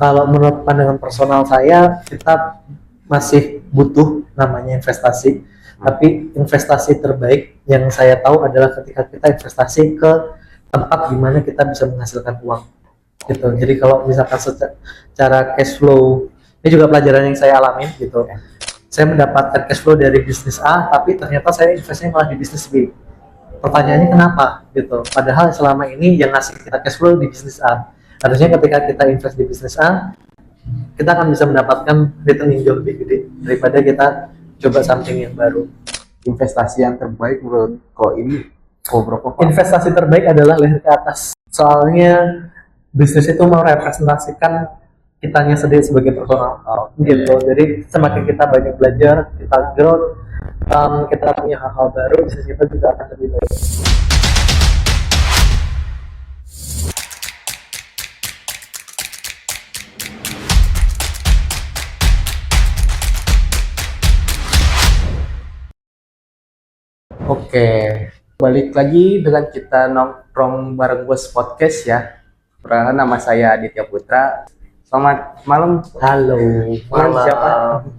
Kalau menurut pandangan personal saya, kita masih butuh namanya investasi. Tapi investasi terbaik yang saya tahu adalah ketika kita investasi ke tempat di mana kita bisa menghasilkan uang. Gitu. Jadi kalau misalkan secara cash flow, ini juga pelajaran yang saya alami gitu. Saya mendapatkan cash flow dari bisnis A, tapi ternyata saya investasinya malah di bisnis B. Pertanyaannya kenapa gitu? Padahal selama ini yang ngasih kita cash flow di bisnis A. Harusnya ketika kita invest di bisnis A, kita akan bisa mendapatkan return yang jauh lebih gede daripada kita coba something yang baru. Investasi yang terbaik menurut kok ini berapa Pak? Investasi terbaik adalah leher ke atas. Soalnya bisnis itu merepresentasikan kitanya sendiri sebagai personal. Gitu. Jadi semakin kita banyak belajar, kita growth, kita punya hal-hal baru, bisnis kita juga akan lebih baik. Oke, balik lagi dengan kita nongkrong bareng Bos Podcast ya. Perkenalkan, nama saya Aditya Putra. Selamat malam. Halo, Malam siapa?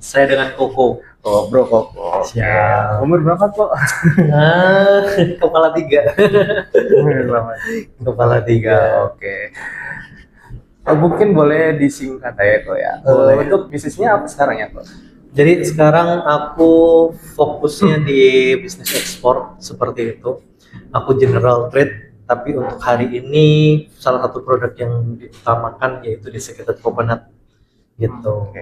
Saya dengan Koko. Oh, Bro Koko. Siap. Umur berapa kok? Kepala 3. Kepala 3. Oke. Mungkin boleh disingkat aja kok ya. Boleh. Untuk bisnisnya apa sekarang ya kok? Jadi sekarang aku fokusnya di bisnis ekspor seperti itu. Aku general trade, tapi untuk hari ini salah satu produk yang diutamakan yaitu desiccated coconut gitu. Oke.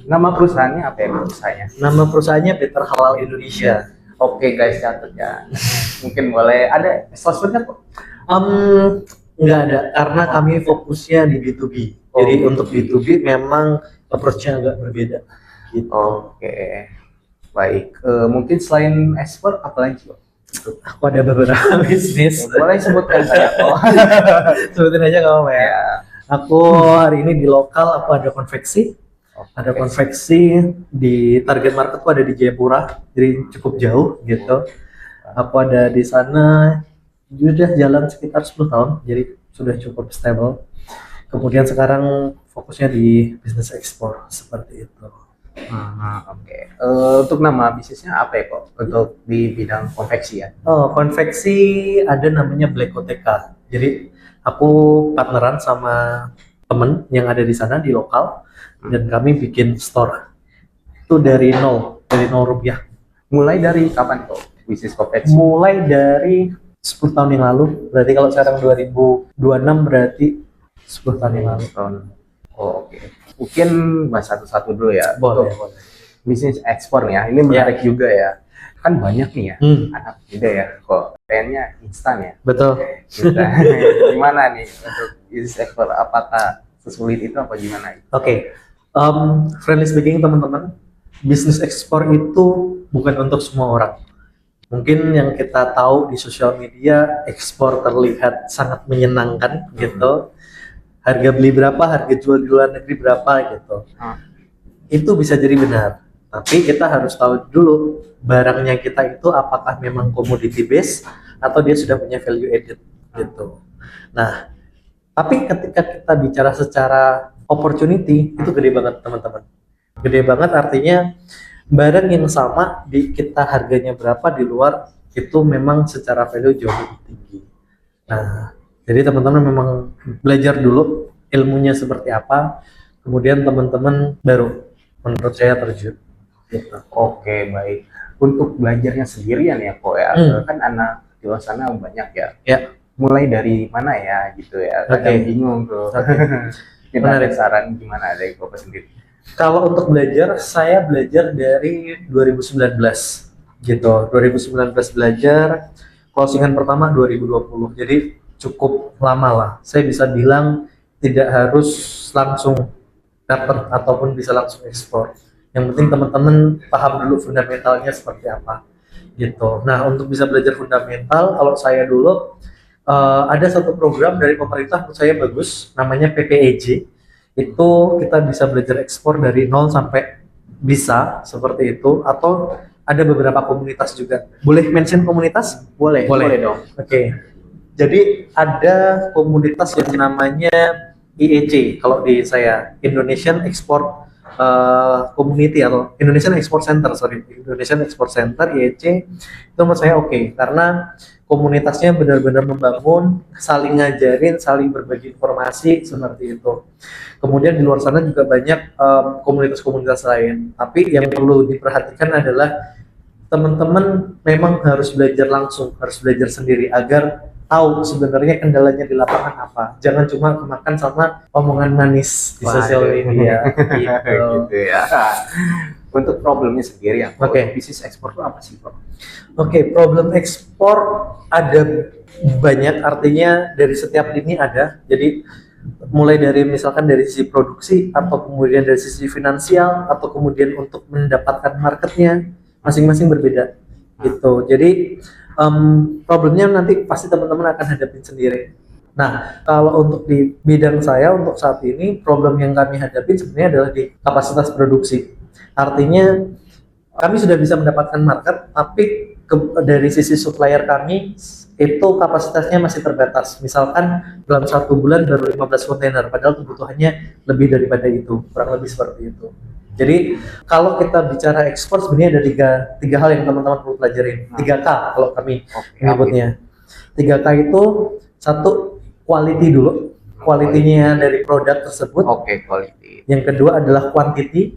Nama perusahaannya apa ya perusahaannya? Nama perusahaannya Better Halal Indonesia. Oke guys, catat ya. Mungkin boleh ada sosmednya kok? Nggak ada, karena kami fokusnya di B2B. Jadi untuk B2B memang approach-nya agak berbeda. Gitu. Oke, baik. Mungkin selain ekspor, apa lagi kok? Aku ada beberapa bisnis. Boleh sebutkan saya kok. Sebutin aja nggak apa-apa ya. Aku hari ini di lokal, aku ada konveksi. Ada konveksi di target marketku ada di Jayapura, jadi cukup jauh gitu. Aku ada di sana sudah jalan sekitar 10 tahun, jadi sudah cukup stable. Kemudian sekarang fokusnya di bisnis ekspor seperti itu. Oke. Untuk nama bisnisnya apa ya kok? Untuk di bidang konveksi ya? Oh, konveksi ada namanya Black OTK. Jadi aku partneran sama temen yang ada di sana di lokal dan kami bikin store. Itu dari nol rupiah. Mulai dari kapan kok bisnis konveksi? Mulai dari 10 tahun yang lalu. Berarti kalau sekarang 2026 berarti 10 tahun yang lalu. Oke. Mungkin bahas satu-satu dulu ya. Boleh. Bisnis ekspor nih ya. Ini menarik juga ya. Kan banyak nih ya anak muda ya. Kok pengennya instan ya. Betul. Gimana nih untuk bisnis ekspor? Apakah sesulit itu apa gimana? Oke. Friendly speaking teman-teman, bisnis ekspor itu bukan untuk semua orang. Mungkin yang kita tahu di sosial media, ekspor terlihat sangat menyenangkan gitu. Harga beli berapa, harga jual di luar negeri berapa gitu. Itu bisa jadi benar. Tapi kita harus tahu dulu barangnya kita itu apakah memang commodity base atau dia sudah punya value added gitu. Nah, tapi ketika kita bicara secara opportunity itu gede banget teman-teman. Gede banget artinya barang yang sama di kita harganya berapa di luar itu memang secara value jauh lebih tinggi. Nah, jadi teman-teman memang belajar dulu ilmunya seperti apa, kemudian teman-teman baru menurut saya terjun. Gitu. Oke, baik. Untuk belajarnya sendirian ya kok ya, kan anak di luar sana banyak ya. Ya. Mulai dari mana ya gitu ya, kadang bingung tuh. Kita ada saran gimana dari Bapak sendiri? Kalau untuk belajar, saya belajar dari 2019 gitu. 2019 belajar, closingan pertama 2020. Jadi cukup lama lah. Saya bisa bilang tidak harus langsung dapat ataupun bisa langsung ekspor. Yang penting teman-teman paham dulu fundamentalnya seperti apa gitu. Nah, untuk bisa belajar fundamental, kalau saya dulu ada satu program dari pemerintah menurut saya bagus, namanya PPEJ. Itu kita bisa belajar ekspor dari nol sampai bisa seperti itu, atau ada beberapa komunitas juga. Boleh mention komunitas? Boleh dong. Oke. Jadi ada komunitas yang namanya IEC kalau di saya, Indonesian Export Community atau Indonesian Export Center, Indonesian Export Center IEC itu menurut saya oke, karena komunitasnya benar-benar membangun, saling ngajarin, saling berbagi informasi seperti itu. Kemudian di luar sana juga banyak komunitas-komunitas lain, tapi yang perlu diperhatikan adalah teman-teman memang harus belajar langsung, harus belajar sendiri agar tahu sebenarnya kendalanya di lapangan apa. Jangan cuma kemakan sama omongan manis di sosial media. Gitu. Gitu ya. Untuk problemnya sendiri yang Oke. bisnis ekspor itu apa sih, Bro? Oke, problem ekspor ada banyak, artinya dari setiap lini ada. Jadi mulai dari misalkan dari sisi produksi, atau kemudian dari sisi finansial, atau kemudian untuk mendapatkan marketnya, masing-masing berbeda gitu. Jadi problemnya nanti pasti teman-teman akan hadapin sendiri. Nah, kalau untuk di bidang saya untuk saat ini, problem yang kami hadapi sebenarnya adalah di kapasitas produksi. Artinya kami sudah bisa mendapatkan market, tapi dari sisi supplier kami itu kapasitasnya masih terbatas. Misalkan dalam 1 bulan baru 15 kontainer, padahal kebutuhannya lebih daripada itu, kurang lebih seperti itu. Jadi kalau kita bicara ekspor sebenarnya ada tiga hal yang teman-teman perlu pelajarin. 3K kalau kami menyebutnya. 3K itu satu, quality dulu, quality-nya dari produk tersebut. Oke, quality. Yang kedua adalah quantity,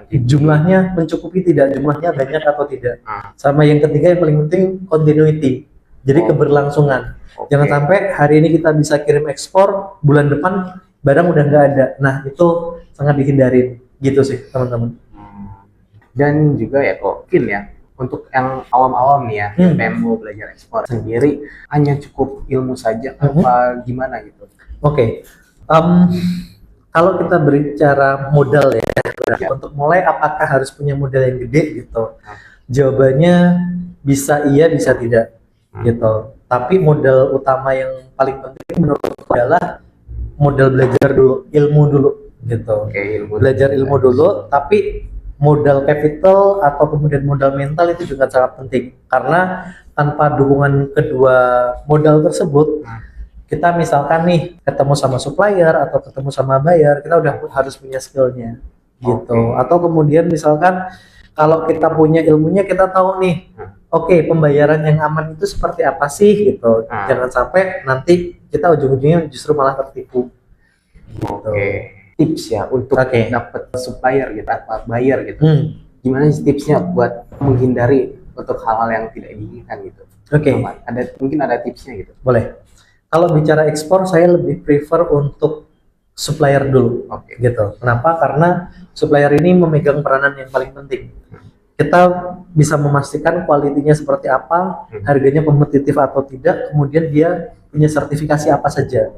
jumlahnya mencukupi tidak, jumlahnya banyak atau tidak. Sama yang ketiga yang paling penting, continuity, jadi keberlangsungan. Jangan sampai hari ini kita bisa kirim ekspor, bulan depan barang udah nggak ada. Nah, itu sangat dihindarin gitu sih teman-teman. Dan juga ya kok mungkin ya untuk yang awam-awam nih ya, yang mau belajar ekspor sendiri, hanya cukup ilmu saja apa gimana gitu? Oke. Kalau kita berbicara modal ya, untuk mulai apakah harus punya modal yang gede gitu? Jawabannya bisa iya, bisa tidak gitu. Tapi modal utama yang paling penting menurutku adalah modal belajar dulu, ilmu dulu gitu. Belajar ilmu dulu, tapi modal capital atau kemudian modal mental itu juga sangat penting, karena tanpa dukungan kedua modal tersebut, kita misalkan nih ketemu sama supplier atau ketemu sama buyer, kita udah harus punya skillnya gitu. Atau kemudian misalkan kalau kita punya ilmunya, kita tahu nih, oke, pembayaran yang aman itu seperti apa sih gitu. Jangan sampai nanti kita ujung-ujungnya justru malah tertipu gitu. Tips ya untuk dapat supplier gitu atau buyer gitu. Gimana sih tipsnya buat menghindari untuk hal-hal yang tidak diinginkan gitu? Mungkin ada tipsnya gitu. Boleh. Kalau bicara ekspor, saya lebih prefer untuk supplier dulu, gitu. Kenapa? Karena supplier ini memegang peranan yang paling penting. Kita bisa memastikan kualitinya seperti apa, harganya kompetitif atau tidak, kemudian dia punya sertifikasi apa saja.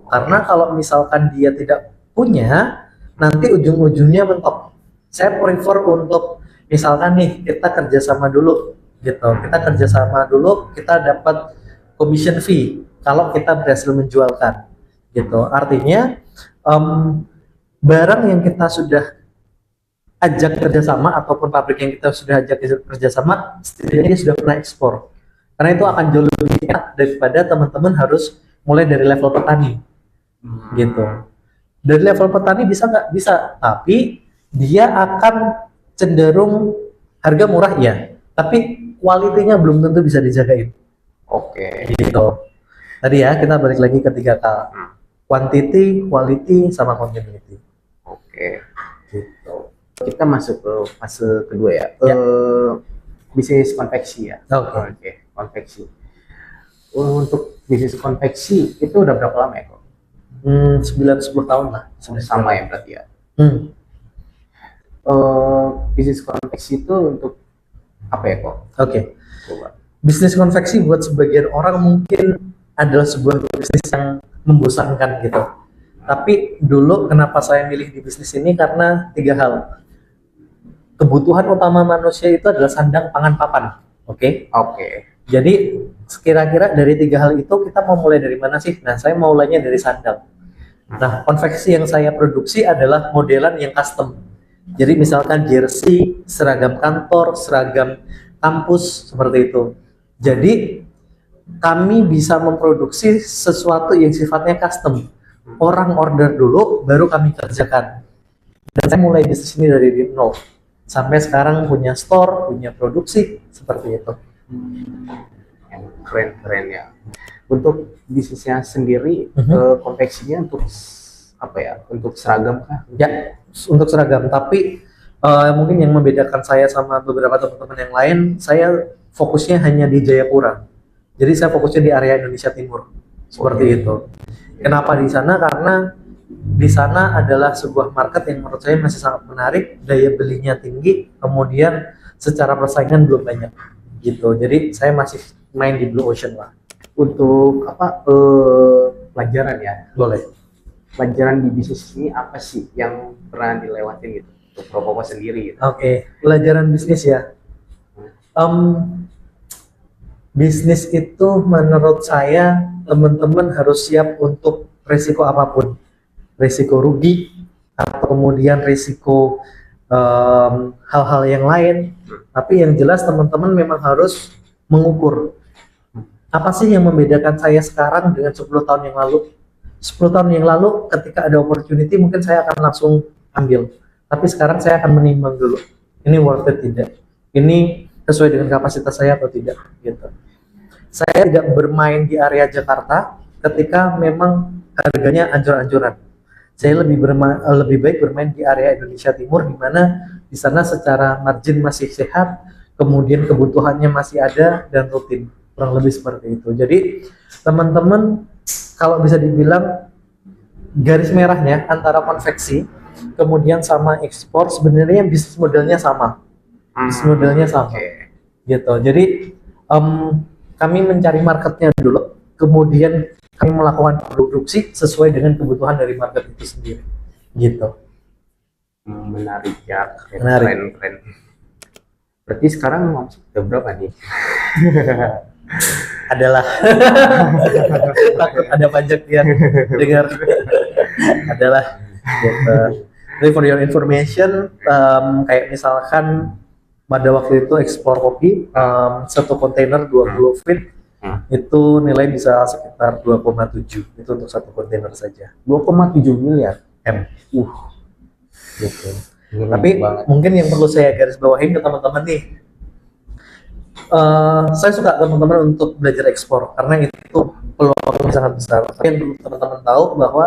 Karena kalau misalkan dia tidak punya, nanti ujung-ujungnya mentok. Saya prefer untuk misalkan nih kita kerjasama dulu, gitu. Kita kerjasama dulu, kita dapat commission fee kalau kita berhasil menjualkan, gitu. Artinya barang yang kita sudah ajak kerjasama ataupun pabrik yang kita sudah ajak kerjasama, setidaknya dia sudah pernah ekspor. Karena itu akan jauh lebih enak daripada teman-teman harus mulai dari level petani, gitu. Dari level petani bisa nggak? Bisa, tapi dia akan cenderung harga murah ya, tapi kualitinya belum tentu bisa dijagain. Gitu. Tadi ya, kita balik lagi ke 3K. Quantity, quality, sama continuity. Gitu. Kita masuk ke fase kedua ya. Bisnis konveksi ya. Konveksi. Untuk bisnis konveksi itu udah berapa lama ya kok? 9-10 tahun lah. Sama ya berarti ya. Bisnis konveksi itu untuk apa ya kok? Bisnis konveksi buat sebagian orang mungkin adalah sebuah bisnis yang membosankan gitu. Tapi dulu kenapa saya milih di bisnis ini, karena 3 hal. Kebutuhan utama manusia itu adalah sandang, pangan, papan. Jadi kira-kira dari 3 hal itu kita mau mulai dari mana sih? Nah, saya mau mulainya dari sandang. Nah, konveksi yang saya produksi adalah modelan yang custom. Jadi misalkan jersey, seragam kantor, seragam kampus, seperti itu. Jadi kami bisa memproduksi sesuatu yang sifatnya custom. orang order dulu, baru kami kerjakan. Dan saya mulai bisnis ini dari nol sampai sekarang punya store, punya produksi seperti itu. Keren ya. Untuk bisnisnya sendiri, konveksinya untuk apa ya? Untuk seragam kah? Ya, untuk seragam. Tapi mungkin yang membedakan saya sama beberapa teman-teman yang lain, saya fokusnya hanya di Jayapura. Jadi saya fokusnya di area Indonesia Timur. Seperti itu. Kenapa di sana? Karena di sana adalah sebuah market yang menurut saya masih sangat menarik, daya belinya tinggi, kemudian secara persaingan belum banyak gitu. Jadi saya masih main di Blue Ocean lah. Untuk apa pelajaran ya? Boleh. Pelajaran di bisnis ini apa sih yang pernah dilewatin gitu untuk Propopo sendiri gitu? Oke, pelajaran bisnis ya. Bisnis itu menurut saya teman-teman harus siap untuk resiko apapun. Risiko rugi atau kemudian risiko hal-hal yang lain, tapi yang jelas teman-teman memang harus mengukur apa sih yang membedakan saya sekarang dengan 10 tahun yang lalu. 10 tahun yang lalu ketika ada opportunity mungkin saya akan langsung ambil, tapi sekarang saya akan menimbang dulu ini worth it tidak, ini sesuai dengan kapasitas saya atau tidak gitu. Saya tidak bermain di area Jakarta ketika memang harganya anjur-anjuran. Saya lebih baik bermain di area Indonesia Timur, di mana di sana secara margin masih sehat, kemudian kebutuhannya masih ada dan rutin, kurang lebih seperti itu. Jadi teman-teman kalau bisa dibilang garis merahnya antara konveksi kemudian sama ekspor sebenarnya bisnis modelnya sama, gitu. Jadi kami mencari marketnya dulu, kemudian kami melakukan produksi sesuai dengan kebutuhan dari market itu sendiri, gitu. Menarik ya, Menarik. keren. Berarti sekarang masuk ke berapa nih? Adalah takut ada pajak yang dengar. Adalah gitu. Jadi for your information, kayak misalkan pada waktu itu ekspor kopi, satu kontainer 20 feet itu nilai bisa sekitar 2,7 itu untuk satu kontainer saja. 2,7 miliar M. Gitu. Tapi mungkin yang perlu saya garis bawahin ke teman-teman nih, saya suka teman-teman untuk belajar ekspor karena itu peluangnya sangat besar. Tapi yang perlu teman-teman tahu bahwa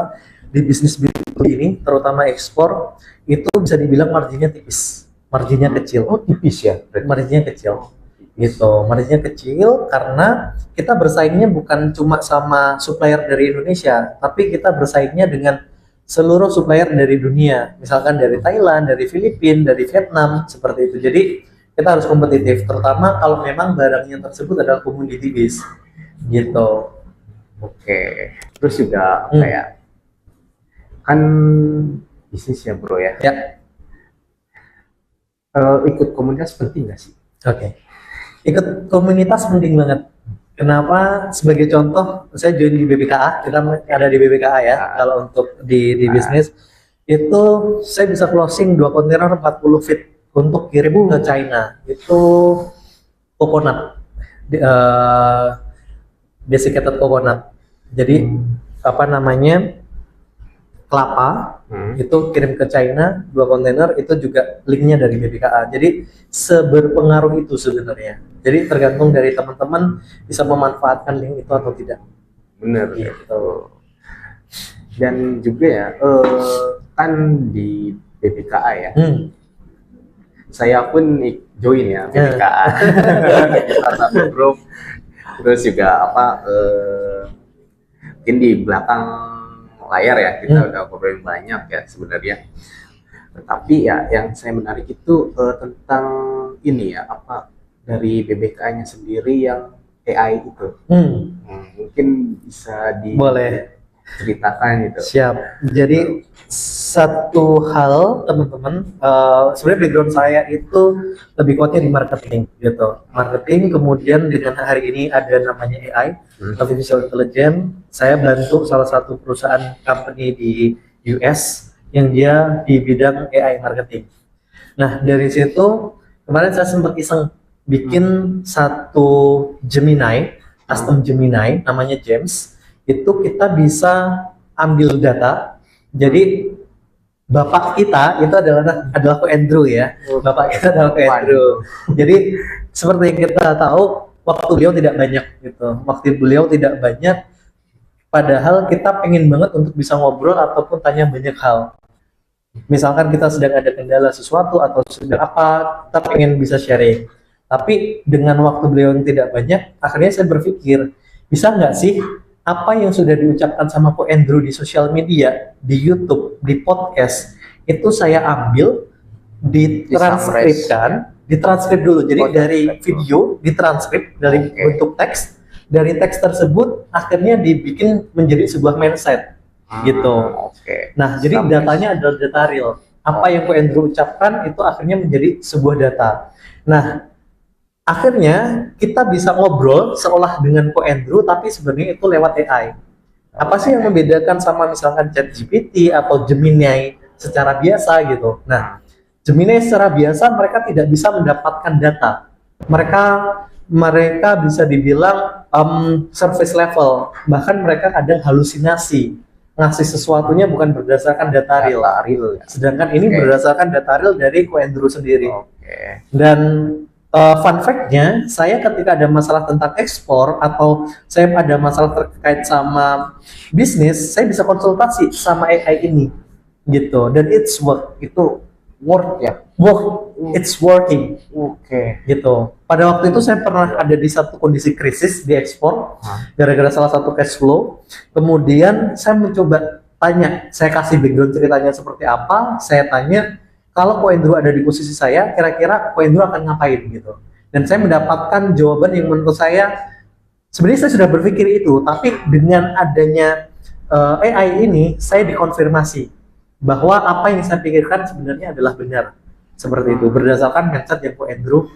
di bisnis B2B ini, terutama ekspor, itu bisa dibilang marginnya tipis, marginnya kecil. Oh tipis ya? Marginnya kecil. Gitu, marginnya kecil karena kita bersaingnya bukan cuma sama supplier dari Indonesia, tapi kita bersaingnya dengan seluruh supplier dari dunia, misalkan dari Thailand, dari Filipina, dari Vietnam, seperti itu. Jadi kita harus kompetitif, terutama kalau memang barangnya tersebut adalah commodity base, gitu. Oke. Terus juga apa ya? Kan bisnis ya bro ya. Ya. Ikut komunitas penting nggak sih? Oke. Ikut komunitas penting banget. Kenapa? Sebagai contoh, saya join di BBKA, kita ada di BBKA ya. Kalau untuk di bisnis itu saya bisa closing 2 kontainer 40 feet untuk kirim ke China. Itu coconut, desiccated coconut. Jadi apa namanya, kelapa itu kirim ke China 2 kontainer, itu juga linknya dari BBKA. Jadi seberpengaruh itu sebenarnya. Jadi tergantung dari teman-teman bisa memanfaatkan link itu atau tidak. Bener gitu. Dan juga ya kan di BBKA ya. Saya pun join ya BBKA. Salah satu grup. Terus juga apa mungkin di belakang layar ya kita udah ngobrolin banyak ya sebenarnya. Tetapi ya yang saya menarik itu tentang ini ya, apa dari BBK-nya sendiri yang AI itu. Mungkin bisa diceritakan gitu. Siap. Jadi satu hal teman-teman, sebenarnya background saya itu lebih kuatnya di marketing gitu. Marketing, kemudian dengan hari ini ada namanya AI, Artificial Intelligence. Saya bantu salah satu perusahaan company di US yang dia di bidang AI marketing. Nah dari situ kemarin saya sempat iseng bikin satu Gemini, custom Gemini, namanya James. Itu kita bisa ambil data. Jadi bapak kita itu adalah Ko Andrew ya. Bapak kita adalah Ko Andrew. Jadi seperti yang kita tahu, waktu beliau tidak banyak gitu. Waktu beliau tidak banyak, padahal kita pengen banget untuk bisa ngobrol ataupun tanya banyak hal. Misalkan kita sedang ada kendala sesuatu atau sedang apa, kita pengen bisa sharing. Tapi dengan waktu beliau yang tidak banyak, akhirnya saya berpikir, bisa nggak sih apa yang sudah diucapkan sama Ko Andrew di sosial media, di YouTube, di podcast, itu saya ambil, ditranskrip dulu. Jadi dari video ditranskrip dari bentuk teks, dari teks tersebut akhirnya dibikin menjadi sebuah mindset gitu. Nah, jadi datanya adalah data real. Apa yang Ko Andrew ucapkan itu akhirnya menjadi sebuah data. Nah, akhirnya kita bisa ngobrol seolah dengan Ko Andrew, tapi sebenarnya itu lewat AI. Apa sih yang membedakan sama misalkan ChatGPT atau Gemini secara biasa gitu? Nah, Gemini secara biasa mereka tidak bisa mendapatkan data. Mereka bisa dibilang surface level, bahkan mereka kadang halusinasi, ngasih sesuatunya bukan berdasarkan data real. Sedangkan ini berdasarkan data real dari Ko Andrew sendiri. Dan fun fact-nya, saya ketika ada masalah tentang ekspor atau saya ada masalah terkait sama bisnis, saya bisa konsultasi sama AI ini, gitu. Dan it's working, gitu. Pada waktu itu saya pernah ada di satu kondisi krisis di ekspor, gara-gara salah satu cash flow. Kemudian saya mencoba tanya, saya kasih background ceritanya seperti apa, saya tanya, kalau Ko Andrew ada di posisi saya, kira-kira Ko Andrew akan ngapain gitu. Dan saya mendapatkan jawaban yang menurut saya, sebenarnya saya sudah berpikir itu, tapi dengan adanya AI ini, saya dikonfirmasi bahwa apa yang saya pikirkan sebenarnya adalah benar. Seperti itu, berdasarkan mindset yang Ko Andrew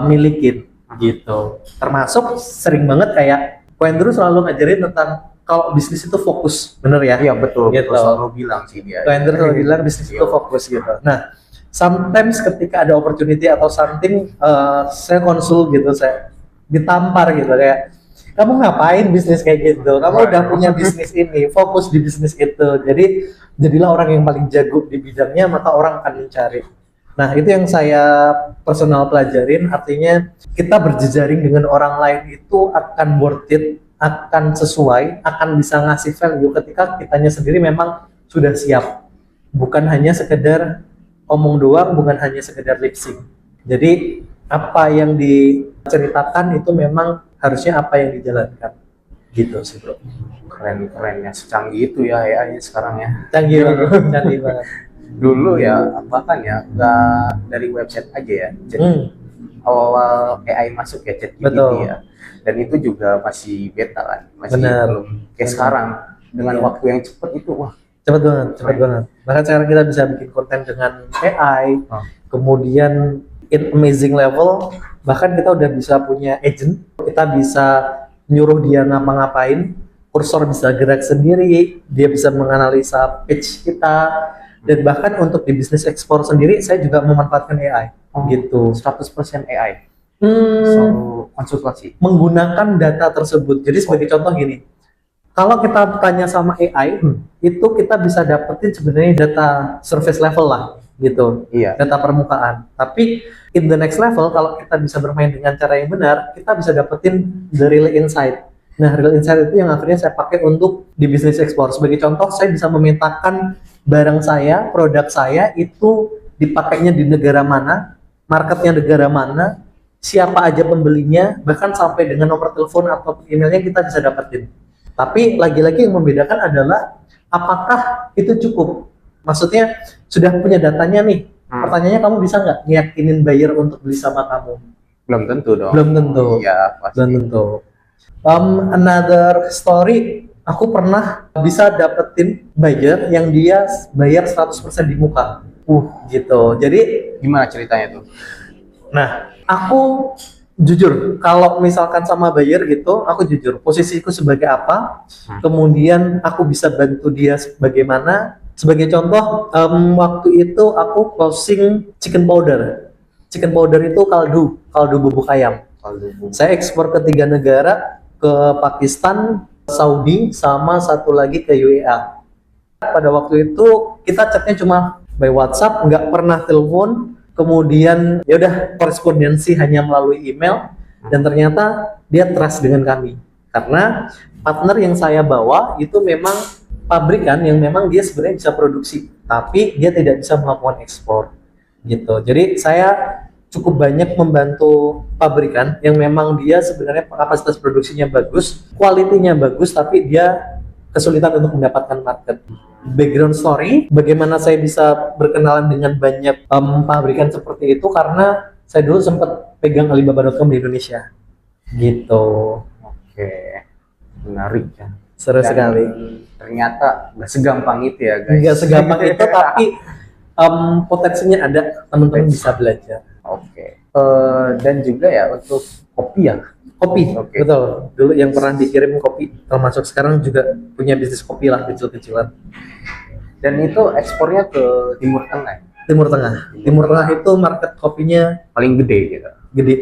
milikin gitu. Termasuk sering banget kayak Ko Andrew selalu ngajarin tentang kalau bisnis itu fokus, bener ya? Iya betul, gitu. Selalu bilang sih dia. Ko Andrew selalu bilang bisnis itu fokus gitu. Nah, sometimes ketika ada opportunity atau something, saya konsul gitu, saya ditampar gitu kayak, kamu ngapain bisnis kayak gitu? Kamu udah punya bisnis ini, fokus di bisnis itu. Jadi jadilah orang yang paling jago di bidangnya, maka orang akan mencari. Nah, itu yang saya personal pelajarin, artinya kita berjejaring dengan orang lain itu akan worth it, akan sesuai, akan bisa ngasih value ketika kitanya sendiri memang sudah siap. Bukan hanya sekedar omong doang, bukan hanya sekedar lip sync. Jadi apa yang diceritakan itu memang harusnya apa yang dijalankan. Gitu sih bro. Keren ya, secanggih itu ya AI sekarang ya. Canggih banget. Dulu ya, bahkan ya, nggak dari website aja ya. Jadi awal AI masuk ya, ChatGPT ya. Dan itu juga masih beta kan, masih belum kayak sekarang. Dengan waktu yang cepat itu, wah. Cepat banget. Bahkan sekarang kita bisa bikin konten dengan AI, kemudian in amazing level, bahkan kita udah bisa punya agent, kita bisa nyuruh dia ngapa-ngapain, kursor bisa gerak sendiri, dia bisa menganalisa page kita, dan bahkan untuk di bisnis ekspor sendiri, saya juga memanfaatkan AI, gitu. 100% AI. Selalu konsultasi. Menggunakan data tersebut. Jadi sebagai contoh gini, kalau kita tanya sama AI, itu kita bisa dapetin sebenarnya data surface level lah, gitu. Iya. Data permukaan. Tapi in the next level, kalau kita bisa bermain dengan cara yang benar, kita bisa dapetin the real insight. Nah, real insight itu yang akhirnya saya pakai untuk di bisnis ekspor. Sebagai contoh, saya bisa memetakan barang saya, produk saya itu dipakainya di negara mana, marketnya negara mana, siapa aja pembelinya, bahkan sampai dengan nomor telepon atau emailnya kita bisa dapetin. Tapi lagi-lagi yang membedakan adalah apakah itu cukup? Maksudnya sudah punya datanya nih. Pertanyaannya, kamu bisa nggak ngeyakinin buyer untuk beli sama kamu? Belum tentu dong. Belum tentu. Iya, pasti. Belum tentu. Another story, aku pernah bisa dapetin buyer yang dia bayar 100% di muka. Gitu. Jadi Gimana ceritanya tuh? Nah, aku jujur, kalau misalkan sama buyer gitu, aku jujur, posisiku sebagai apa, kemudian aku bisa bantu dia bagaimana. Sebagai contoh, waktu itu aku closing chicken powder. Chicken powder itu kaldu bubuk ayam. Saya ekspor ke 3 negara, ke Pakistan, Saudi, sama satu lagi ke UEA. pada waktu itu kita chatnya cuma by WhatsApp, nggak pernah telepon. Kemudian ya udah korespondensi hanya melalui email, dan ternyata dia trust dengan kami karena partner yang saya bawa itu memang pabrikan yang memang dia sebenarnya bisa produksi, tapi dia tidak bisa melakukan ekspor gitu. Jadi saya cukup banyak membantu pabrikan yang memang dia sebenarnya kapasitas produksinya bagus, kualitinya bagus, tapi dia kesulitan untuk mendapatkan market. Background story, bagaimana saya bisa berkenalan dengan banyak pabrikan seperti itu, karena saya dulu sempat pegang Alibaba.com di Indonesia gitu. Oke, menarik ya. Seru sekali. Ternyata nggak segampang itu ya guys. Nggak segampang itu, tapi potensinya ada, teman-teman bisa belajar. Oke. Dan juga ya untuk kopi ya. Kopi, Oke. betul. Dulu yang pernah dikirim kopi, termasuk sekarang juga punya bisnis kopi lah, kecil-kecilan. Dan itu ekspornya ke Timur Tengah. Timur Tengah. Timur Tengah itu market kopinya Paling gede gitu. gede.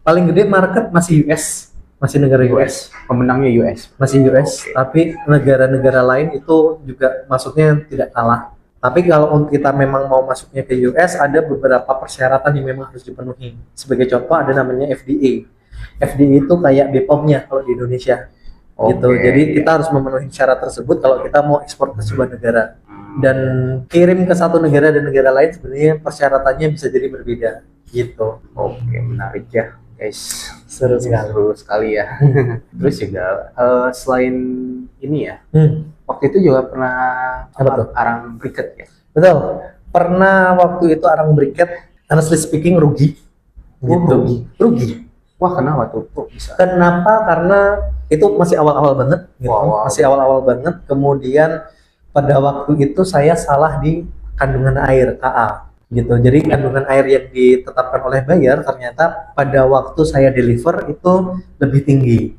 Paling gede market masih US, masih negara US. Pemenangnya US. Masih US, Oke. tapi negara-negara lain itu juga masuknya tidak kalah. Tapi kalau kita memang mau masuknya ke US, ada beberapa persyaratan yang memang harus dipenuhi. Sebagai contoh ada namanya FDA. FDA itu kayak BPOM-nya kalau di Indonesia. Gitu. Oke, Jadi iya. kita harus memenuhi syarat tersebut kalau kita mau ekspor ke sebuah negara. Dan kirim ke satu negara dan negara lain sebenarnya persyaratannya bisa jadi berbeda. Gitu. Oke, menarik ya guys. Seru sekali. Seru sekali ya. Terus juga selain ini ya, waktu itu juga pernah Apa tuh? arang briket ya. Betul. Pernah waktu itu arang briket, honestly speaking rugi. Oh, Gitu. Rugi. Wah, kenapa tuh? Kok bisa? Kenapa? Karena itu masih awal-awal banget, gitu. Wow. Masih awal-awal banget. Kemudian pada waktu itu saya salah di kandungan air KA, gitu. Jadi kandungan air yang ditetapkan oleh buyer ternyata pada waktu saya deliver itu lebih tinggi,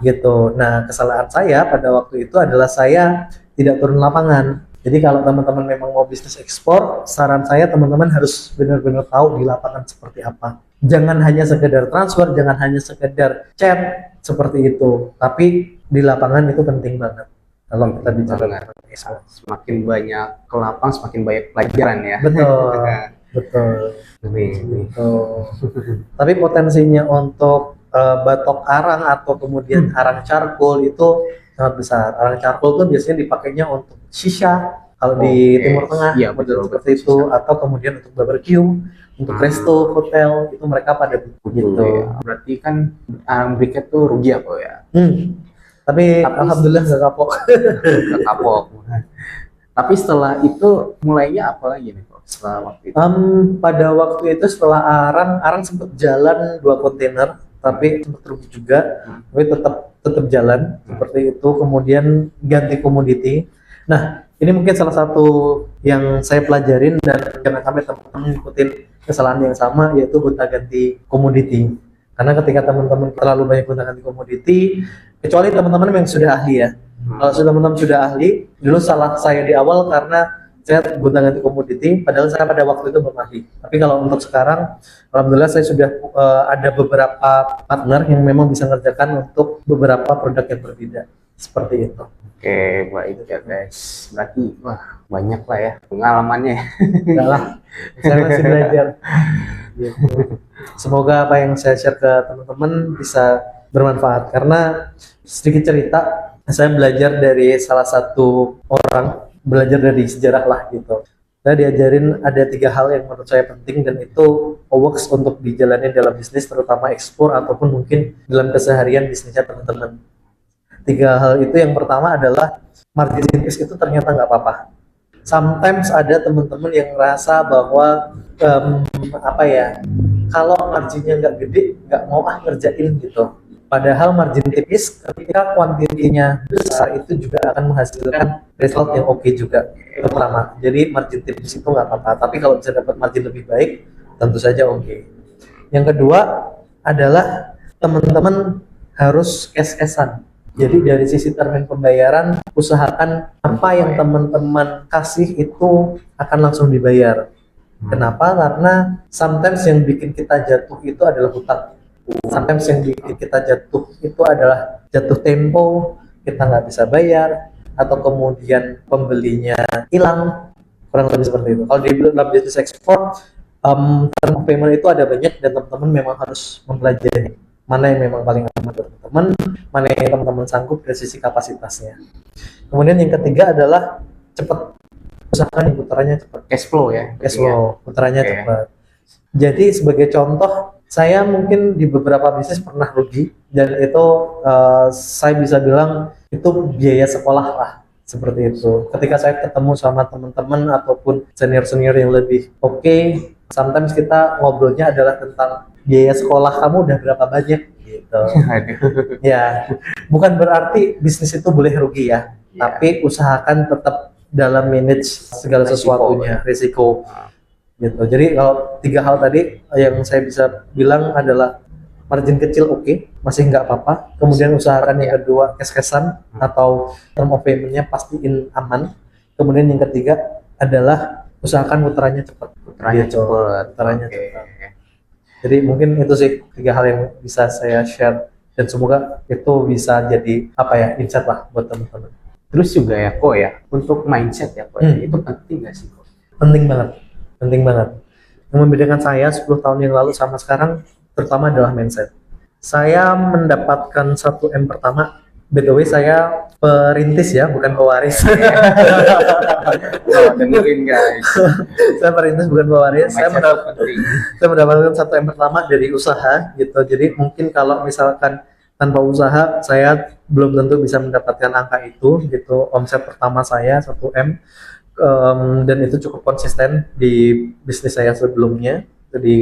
gitu. Nah, kesalahan saya pada waktu itu adalah saya tidak turun lapangan. Jadi kalau teman-teman memang mau bisnis ekspor, saran saya teman-teman harus benar-benar tahu di lapangan seperti apa. Jangan hanya sekedar transfer, jangan hanya sekedar chat seperti itu, tapi di lapangan itu penting banget kalau kita bicara tentang ekspor. Semakin banyak ke lapang, semakin banyak pelajaran ya. Betul, betul. Gitu. Tapi potensinya untuk batok arang atau kemudian arang charcoal itu sangat besar. Arang charcoal itu biasanya dipakainya untuk shisha kalau di Oke. Timur Tengah, Iya, model betul, seperti betul, itu, shisha. atau kemudian untuk barbecue, untuk resto, hotel, itu mereka pada Gitu. gitu. Ya. Berarti kan arang briket tuh rugi apa ya? Tapi Tapi- alhamdulillah nggak kapok. Ke kapok. Tapi setelah itu mulainya apa lagi nih kok? Setelah waktu itu. Pada waktu itu setelah arang sempat jalan 2 kontainer, tapi sempat rugi juga, tapi tetap jalan seperti itu. Kemudian ganti komoditi. Nah, ini mungkin salah satu yang saya pelajarin, dan jangan sampai teman-teman ngikutin kesalahan yang sama, yaitu gonta-ganti komoditi. Karena ketika teman-teman terlalu banyak gonta-ganti komoditi, kecuali teman-teman yang sudah ahli ya. Kalau sudah teman-teman sudah ahli, dulu salah saya di awal karena saya gonta-ganti komoditi, padahal saya pada waktu itu belum ahli. Tapi kalau untuk sekarang, alhamdulillah saya sudah ada beberapa partner yang memang bisa mengerjakan untuk beberapa produk yang berbeda. Seperti itu. Oke, baik ya guys. Berarti wah banyak lah ya pengalamannya. Enggak lah, saya masih belajar. Gitu. Semoga apa yang saya share ke teman-teman bisa bermanfaat, karena sedikit cerita, saya belajar dari salah satu orang, belajar dari sejarah lah gitu. Saya diajarin ada 3 hal yang menurut saya penting, dan itu works untuk dijalani dalam bisnis, terutama ekspor ataupun mungkin dalam keseharian bisnisnya teman-teman. 3 hal itu, yang pertama adalah margin tipis itu ternyata nggak apa-apa. Sometimes ada teman-teman yang ngerasa bahwa apa ya, kalau marginnya nggak gede nggak mau ngerjain gitu. Padahal margin tipis ketika kuantitinya besar itu juga akan menghasilkan result yang oke juga. Itu pertama. Jadi margin tipis itu nggak apa-apa. Tapi kalau bisa dapat margin lebih baik, tentu saja oke. Yang kedua adalah teman-teman harus cash-cashan. Jadi dari sisi termin pembayaran, usahakan apa yang teman-teman kasih itu akan langsung dibayar. Kenapa? Karena sometimes yang bikin kita jatuh itu adalah hutang. Sometimes yang bikin kita jatuh itu adalah jatuh tempo, kita nggak bisa bayar, atau kemudian pembelinya hilang, kurang lebih seperti itu. Kalau di dalam bisnis ekspor, term of payment itu ada banyak dan teman-teman memang harus mempelajari mana yang memang paling aman buat teman-teman, mana yang teman-teman sanggup dari sisi kapasitasnya. Kemudian yang ketiga adalah cepat, usahakan putarannya cepat. Cash flow ya. Cash flow, putarannya Oke. cepat. Jadi sebagai contoh, saya mungkin di beberapa bisnis pernah rugi dan itu saya bisa bilang itu biaya sekolah lah, seperti itu. Ketika saya ketemu sama teman-teman ataupun senior-senior yang lebih oke, sometimes kita ngobrolnya adalah tentang biaya sekolah kamu udah berapa banyak gitu. Ya, bukan berarti bisnis itu boleh rugi ya, Iya. tapi usahakan tetap dalam manage segala Risiko, sesuatunya, risiko gitu. Jadi kalau 3 hal tadi yang saya bisa bilang adalah margin kecil oke, masih nggak apa-apa. Kemudian usahakan yang kedua cash-cashan atau term of payment-nya pastiin aman. Kemudian yang ketiga adalah usahakan putarannya cepat. Putarannya Gitu. cepat. Putarannya Oke. cepat. Jadi mungkin itu sih 3 hal yang bisa saya share dan semoga itu bisa jadi apa ya, insight lah buat teman-teman. Terus juga ya kok ya, untuk mindset ya kok ya, itu penting nggak sih kok? Penting banget, penting banget. Yang membedakan saya 10 tahun yang lalu sama sekarang terutama adalah mindset. Saya mendapatkan 1M pertama, by the way saya perintis ya, bukan pewaris. Oh, dengerin guys. Saya perintis bukan pewaris. Saya Mindset penting. mendapatkan 1M pertama dari usaha gitu. Jadi mungkin kalau misalkan tanpa usaha saya belum tentu bisa mendapatkan angka itu gitu. Omset pertama saya 1M. Dan itu cukup konsisten di bisnis saya sebelumnya di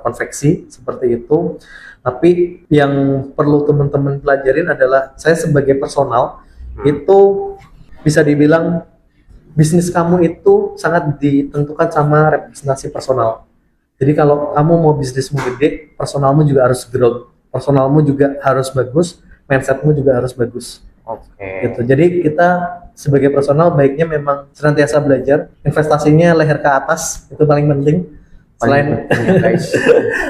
konveksi seperti itu. Tapi yang perlu teman-teman pelajarin adalah saya sebagai personal itu bisa dibilang bisnis kamu itu sangat ditentukan sama representasi personal. Jadi kalau kamu mau bisnismu gede, personalmu juga harus growth, personalmu juga harus bagus, mindsetmu juga harus bagus. Oke. Gitu. Jadi kita sebagai personal baiknya memang senantiasa belajar, investasinya leher ke atas itu paling penting. Selain guys.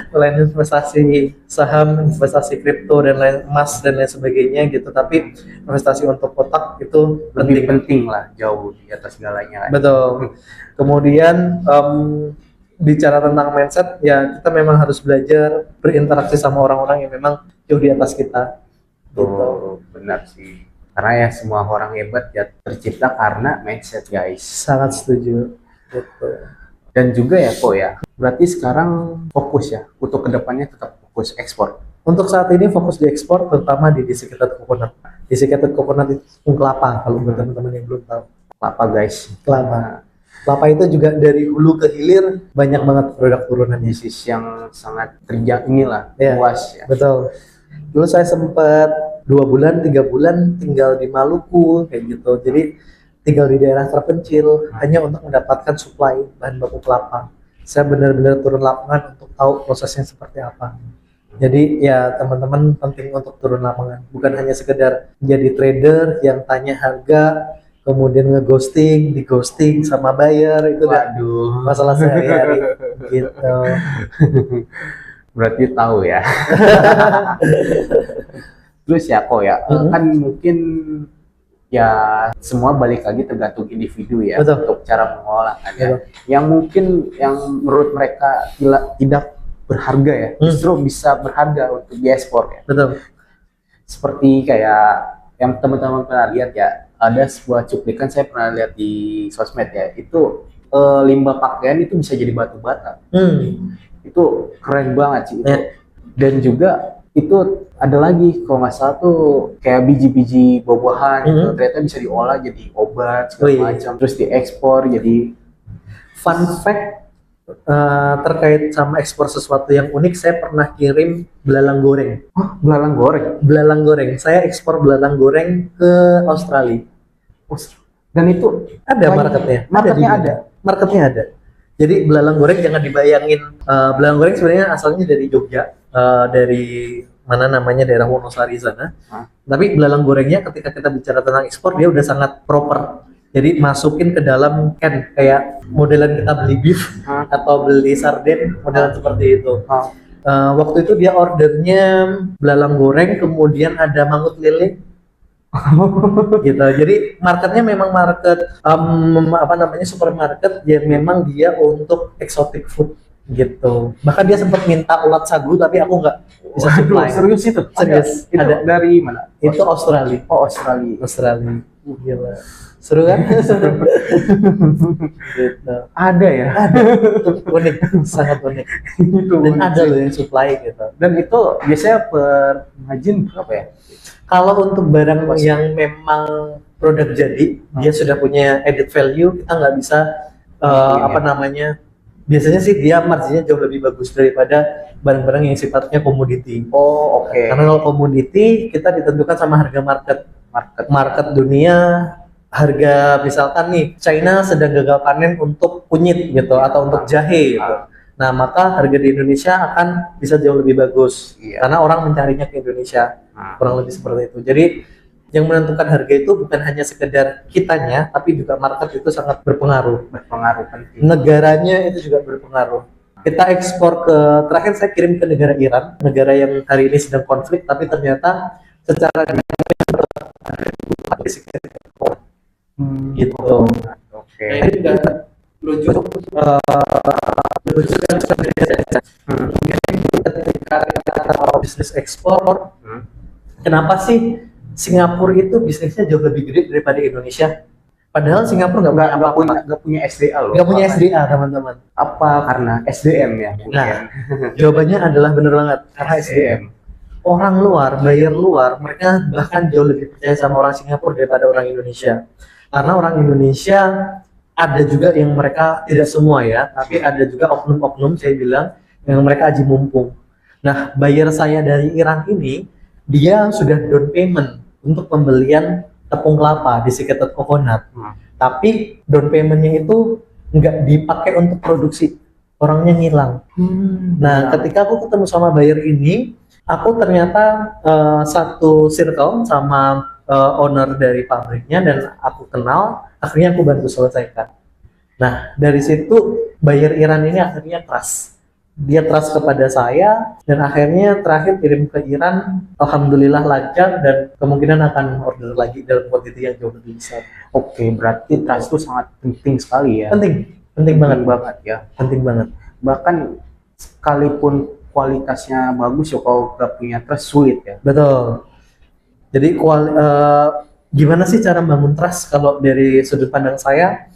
selain investasi saham, investasi kripto dan lain emas dan lain sebagainya gitu, tapi investasi untuk kotak itu Lebih penting. penting lah, jauh di atas segalanya. Betul. Kemudian bicara tentang mindset, ya kita memang harus belajar berinteraksi sama orang-orang yang memang jauh di atas kita. Gitu. Oh, benar sih. Karena ya semua orang hebat ya tercipta karena mindset guys. Sangat setuju. Gitu. Dan juga ya kok ya, berarti sekarang fokus ya untuk kedepannya tetap fokus ekspor. Untuk saat ini fokus di ekspor, terutama di desiccated coconut. Desiccated coconut itu tepung kelapa, kalau buat teman-teman yang belum tahu. Kelapa guys. Kelapa. Kelapa itu juga dari hulu ke hilir banyak banget produk turunannya. Bisnis yang sangat kerja inilah, Ya, luas ya. betul. Dulu saya sempat 2 bulan, 3 bulan tinggal di Maluku kayak gitu. Jadi tinggal di daerah terpencil hanya untuk mendapatkan suplai bahan baku kelapa. Saya benar-benar turun lapangan untuk tahu prosesnya seperti apa. Jadi ya teman-teman penting untuk turun lapangan, bukan hanya sekedar jadi trader yang tanya harga kemudian ngeghosting, di ghosting sama buyer, itu udah Waduh. masalah sehari-hari gitu. Berarti tahu ya. Terus ya kok ya, kan mungkin ya semua balik lagi tergantung individu ya. Betul. Untuk cara mengolah kan ya. Betul. Yang mungkin yang menurut mereka tidak berharga ya, justru bisa berharga untuk diekspor ya. Betul. Seperti kayak yang teman-teman pernah lihat ya, ada sebuah cuplikan saya pernah lihat di sosmed ya, itu limbah pakaian itu bisa jadi batu bata. Itu keren banget sih itu. Ya. Dan juga itu ada lagi kalau nggak salah tuh kayak biji-biji buah-buahan gitu, ternyata bisa diolah jadi obat segala macam, terus diekspor jadi. Fun fact terkait sama ekspor sesuatu yang unik, saya pernah kirim belalang goreng. Oh, belalang goreng. Belalang goreng. Saya ekspor belalang goreng ke Australia. Dan itu Ada banyak. marketnya. Marketnya di- ada. Marketnya ada. Jadi belalang goreng jangan dibayangin. Belalang goreng sebenarnya asalnya dari Jogja, dari mana namanya daerah Wonosari sana. Tapi belalang gorengnya ketika kita bicara tentang ekspor dia udah sangat proper. Jadi masukin ke dalam can kayak modelan kita beli beef atau beli sarden, modelan seperti itu. Waktu itu dia ordernya belalang goreng, kemudian ada mangut lele, gitu. Jadi marketnya memang market apa namanya supermarket yang memang dia untuk exotic food gitu. Bahkan dia sempat minta ulat sagu tapi aku nggak bisa Waduh, supply. serius itu? Serius. Itu Ada. dari mana? Itu Australia. Oh, Australia. Australia. Gila. Seru kan? Gitu. Ada ya? Ada. Unik, sangat unik. Itu Dan unik ada sih. loh yang supply gitu. Dan itu biasanya per margin berapa ya? Kalau untuk barang yang memang produk jadi, dia sudah punya added value, kita nggak bisa apa namanya. Biasanya sih dia marginnya jauh lebih bagus daripada barang-barang yang sifatnya komoditi. Oh, oke. Karena kalau komoditi kita ditentukan sama harga market dunia. Harga misalkan nih China sedang gagal panen untuk kunyit gitu atau untuk jahe gitu. Nah, maka harga di Indonesia akan bisa jauh lebih bagus karena orang mencarinya ke Indonesia. Kurang lebih seperti itu. Jadi yang menentukan harga itu bukan hanya sekedar kitanya, tapi juga market itu sangat berpengaruh. Berpengaruh penting. Negaranya itu juga berpengaruh. Kita ekspor terakhir saya kirim ke negara Iran, negara yang hari ini sedang konflik, tapi ternyata secara gitu. Oke. Nah, ini juga menunjuk ketika kita mau bisnis ekspor, kenapa sih Singapura itu bisnisnya jauh lebih gede daripada Indonesia? Padahal Singapura nggak punya SDA loh. nggak punya SDA, teman-teman. Apa karena SDM ya? Nah, jawabannya adalah bener banget karena SDM. Orang luar, buyer luar, mereka bahkan jauh lebih percaya sama orang Singapura daripada orang Indonesia. Karena orang Indonesia ada juga yang mereka tidak semua ya, tapi ada juga oknum-oknum saya bilang yang mereka aji mumpung. Nah, buyer saya dari Iran ini dia sudah down payment untuk pembelian tepung kelapa di Secreted Coconut. Tapi down paymentnya itu nggak dipakai untuk produksi, orangnya ngilang. Nah, ketika aku ketemu sama buyer ini, aku ternyata satu circle sama owner dari pabriknya dan aku kenal, akhirnya aku bantu selesaikan. Nah, dari situ buyer Iran ini akhirnya trust. Dia trust kepada saya dan akhirnya terakhir kirim ke Iran, alhamdulillah lancar dan kemungkinan akan order lagi dalam quantity yang jauh lebih besar. Oke, berarti trust itu sangat penting sekali ya. Penting banget ya. Penting banget. Bahkan sekalipun kualitasnya bagus ya, kalau nggak punya trust sulit ya. Betul. Jadi gimana sih cara membangun trust? Kalau dari sudut pandang saya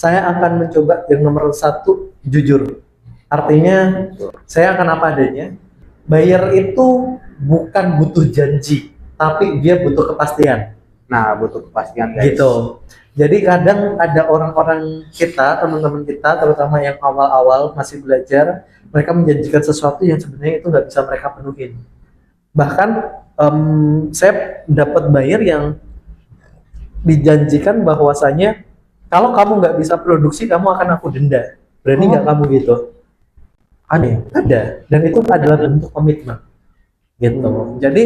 akan mencoba yang nomor satu jujur. Artinya saya akan apa adanya. Buyer itu bukan butuh janji, tapi dia butuh kepastian. Nah, butuh kepastian guys. Gitu. Jadi kadang ada orang-orang kita, teman-teman kita, terutama yang awal-awal masih belajar, mereka menjanjikan sesuatu yang sebenarnya itu nggak bisa mereka penuhin. Bahkan saya dapat buyer yang dijanjikan bahwasanya kalau kamu nggak bisa produksi, kamu akan aku denda. Berani nggak kamu gitu? Ada. Dan itu adalah bentuk komitmen. Gitu. Jadi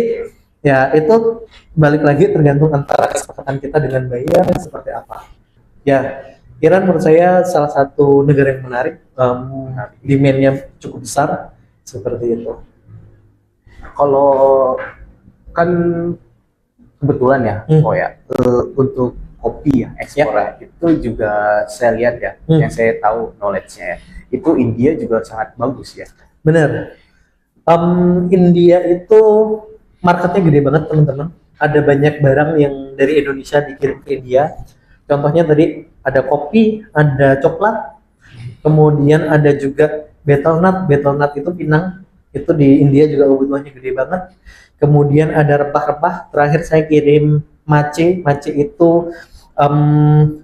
ya itu balik lagi tergantung antara kesepakatan kita dengan buyer seperti apa. Ya, Iran menurut saya salah satu negara yang menarik, demand-nya cukup besar seperti itu. Kalau kan kebetulan ya, untuk kopi ya ekspor itu juga saya lihat ya, yang saya tahu knowledge-nya ya, itu India juga sangat bagus ya. Bener. India itu marketnya gede banget teman-teman. Ada banyak barang yang dari Indonesia dikirim ke India. Contohnya tadi ada kopi, ada coklat, kemudian ada juga betel nut. Betel nut itu pinang, itu di India juga kebutuhannya gede banget. Kemudian ada rempah-rempah. Terakhir saya kirim mace. Mace itu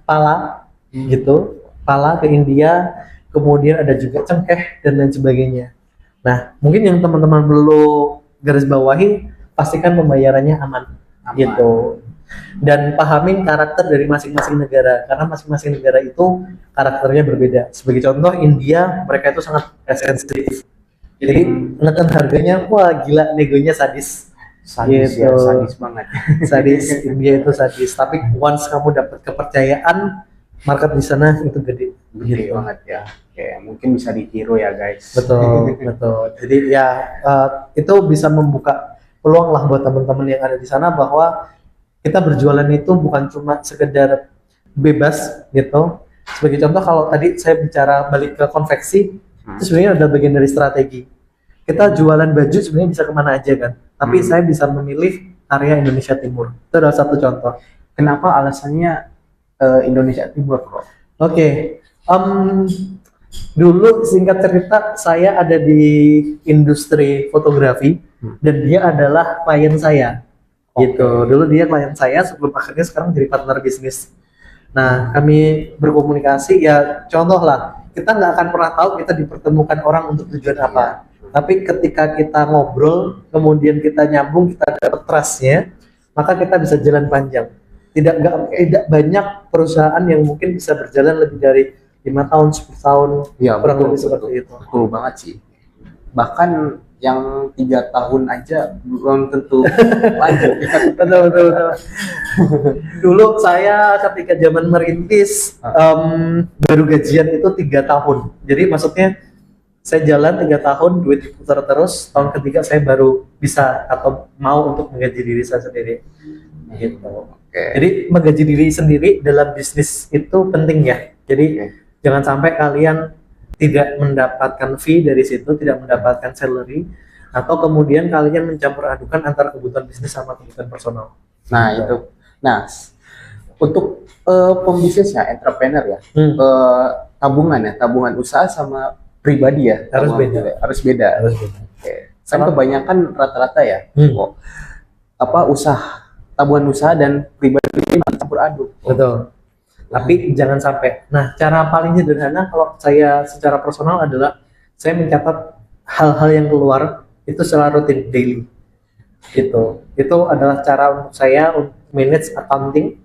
pala, gitu, pala ke India. Kemudian ada juga cengkeh dan lain sebagainya. Nah, mungkin yang teman-teman perlu garis bawahi, pastikan pembayarannya aman. Gitu. Dan pahamin karakter dari masing-masing negara, karena masing-masing negara itu karakternya berbeda. Sebagai contoh, India mereka itu sangat sensitif. Jadi menekan harganya, wah gila, negonya sadis. Sadis gitu. Ya, sadis banget. Sadis, India itu sadis. Tapi once kamu dapat kepercayaan, market di sana itu gede banget ya. Oke, mungkin bisa ditiru ya guys. Betul, betul. Jadi ya itu bisa membuka peluang lah buat teman-teman yang ada di sana bahwa kita berjualan itu bukan cuma sekedar bebas gitu. Sebagai contoh, kalau tadi saya bicara balik ke konveksi, itu sebenarnya adalah bagian dari strategi. Kita jualan baju sebenarnya bisa kemana aja kan, tapi saya bisa memilih area Indonesia Timur. Itu adalah satu contoh. Kenapa alasannya Indonesia Timur kok? Oke, dulu singkat cerita saya ada di industri fotografi dan dia adalah klien saya. Gitu. Dulu dia klien saya sebelum akhirnya sekarang jadi partner bisnis. Nah, kami berkomunikasi ya, contoh lah, kita nggak akan pernah tahu kita dipertemukan orang untuk tujuan apa. Tapi ketika kita ngobrol, kemudian kita nyambung, kita dapat trust-nya, maka kita bisa jalan panjang. Tidak banyak perusahaan yang mungkin bisa berjalan lebih dari 5 tahun, 10 tahun, Ya, kurang betul, lebih seperti itu. Betul banget sih. Bahkan yang 3 tahun aja belum tentu lanjut. Betul. Dulu saya ketika zaman merintis, baru gajian itu 3 tahun. Jadi maksudnya saya jalan 3 tahun, duit diputar terus. Tahun ketiga saya baru bisa atau mau untuk menggaji diri saya sendiri. Gitu. Jadi menggaji diri sendiri dalam bisnis itu penting ya. Jadi jangan sampai kalian tidak mendapatkan fee dari situ, tidak mendapatkan salary, atau kemudian kalian mencampur adukan antara kebutuhan bisnis sama kebutuhan personal. Nah itu. Nah untuk pembisnisnya, entrepreneur ya, tabungan usaha sama pribadi ya, Harus beda. Oke. Kan kebanyakan rata-rata ya, tabungan usaha dan pribadi ini campur aduk. Betul. Tapi jangan sampai. Nah, cara paling sederhana kalau saya secara personal adalah saya mencatat hal-hal yang keluar itu secara rutin daily. Itu adalah cara untuk saya untuk manage accounting.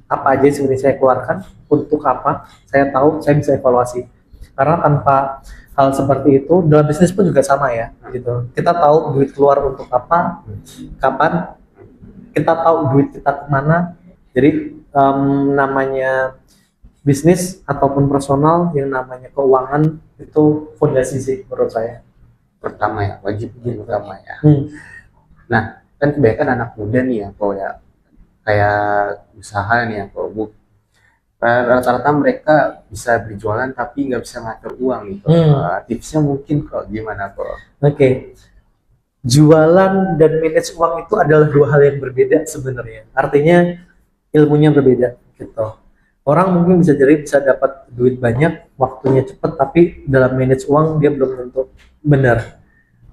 Apa aja sebenarnya saya keluarkan, untuk apa, saya tahu, saya bisa evaluasi. Karena tanpa hal seperti itu, dalam bisnis pun juga sama ya, gitu. Kita tahu duit keluar untuk apa, kapan, kita tahu duit kita kemana. Jadi namanya bisnis ataupun personal, yang namanya keuangan itu fondasi sih menurut saya. Pertama ya, wajib pertama ya. Nah, kan kebanyakan anak muda nih ya, kok ya kayak usaha nih ya, kok bu. Rata-rata mereka bisa berjualan tapi nggak bisa ngatur uang gitu. Tipsnya mungkin kok gimana kok? Oke. Jualan dan manage uang itu adalah dua hal yang berbeda sebenarnya. Artinya ilmunya berbeda gitu. Orang mungkin bisa dapat duit banyak, waktunya cepat, tapi dalam manage uang dia belum tentu benar.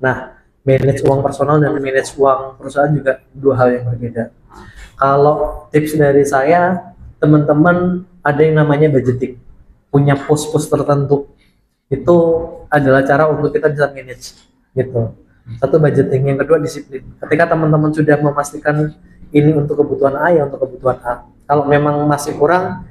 Nah, manage uang personal dan manage uang perusahaan juga dua hal yang berbeda. Kalau tips dari saya, teman-teman ada yang namanya budgeting, punya pos-pos tertentu. Itu adalah cara untuk kita bisa manage gitu. Satu, budgeting. Yang kedua, disiplin. Ketika teman-teman sudah memastikan ini untuk kebutuhan A, ya untuk kebutuhan A. Kalau memang masih kurang,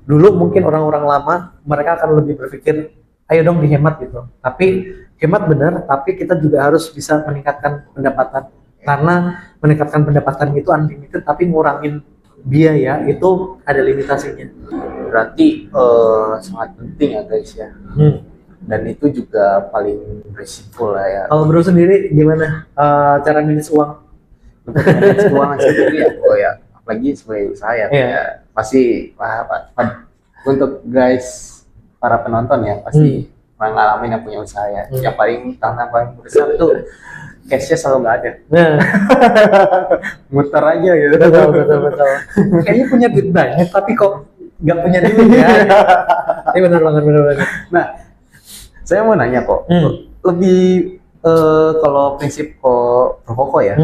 dulu mungkin orang-orang lama mereka akan lebih berpikir ayo dong dihemat gitu. Tapi hemat benar, tapi kita juga harus bisa meningkatkan pendapatan. Karena meningkatkan pendapatan itu unlimited, tapi ngurangin biaya itu ada limitasinya. Berarti sangat penting ya guys ya. Dan itu juga paling risiko lah ya. Kalau bro sendiri gimana cara manage uang? Manage keuangan sendiri ya, ya apalagi sebagai usaha ya, pasti untuk guys para penonton ya pasti ngalamin yang punya usaha ya. Yang paling tantangan paling besar tuh cashnya selalu nggak ada. Muter aja gitu. Betul. Kayaknya punya duit banyak tapi kok nggak punya duit ya. Ini benar banget. Nah, saya mau nanya kok, lebih kalau prinsip Koko ya,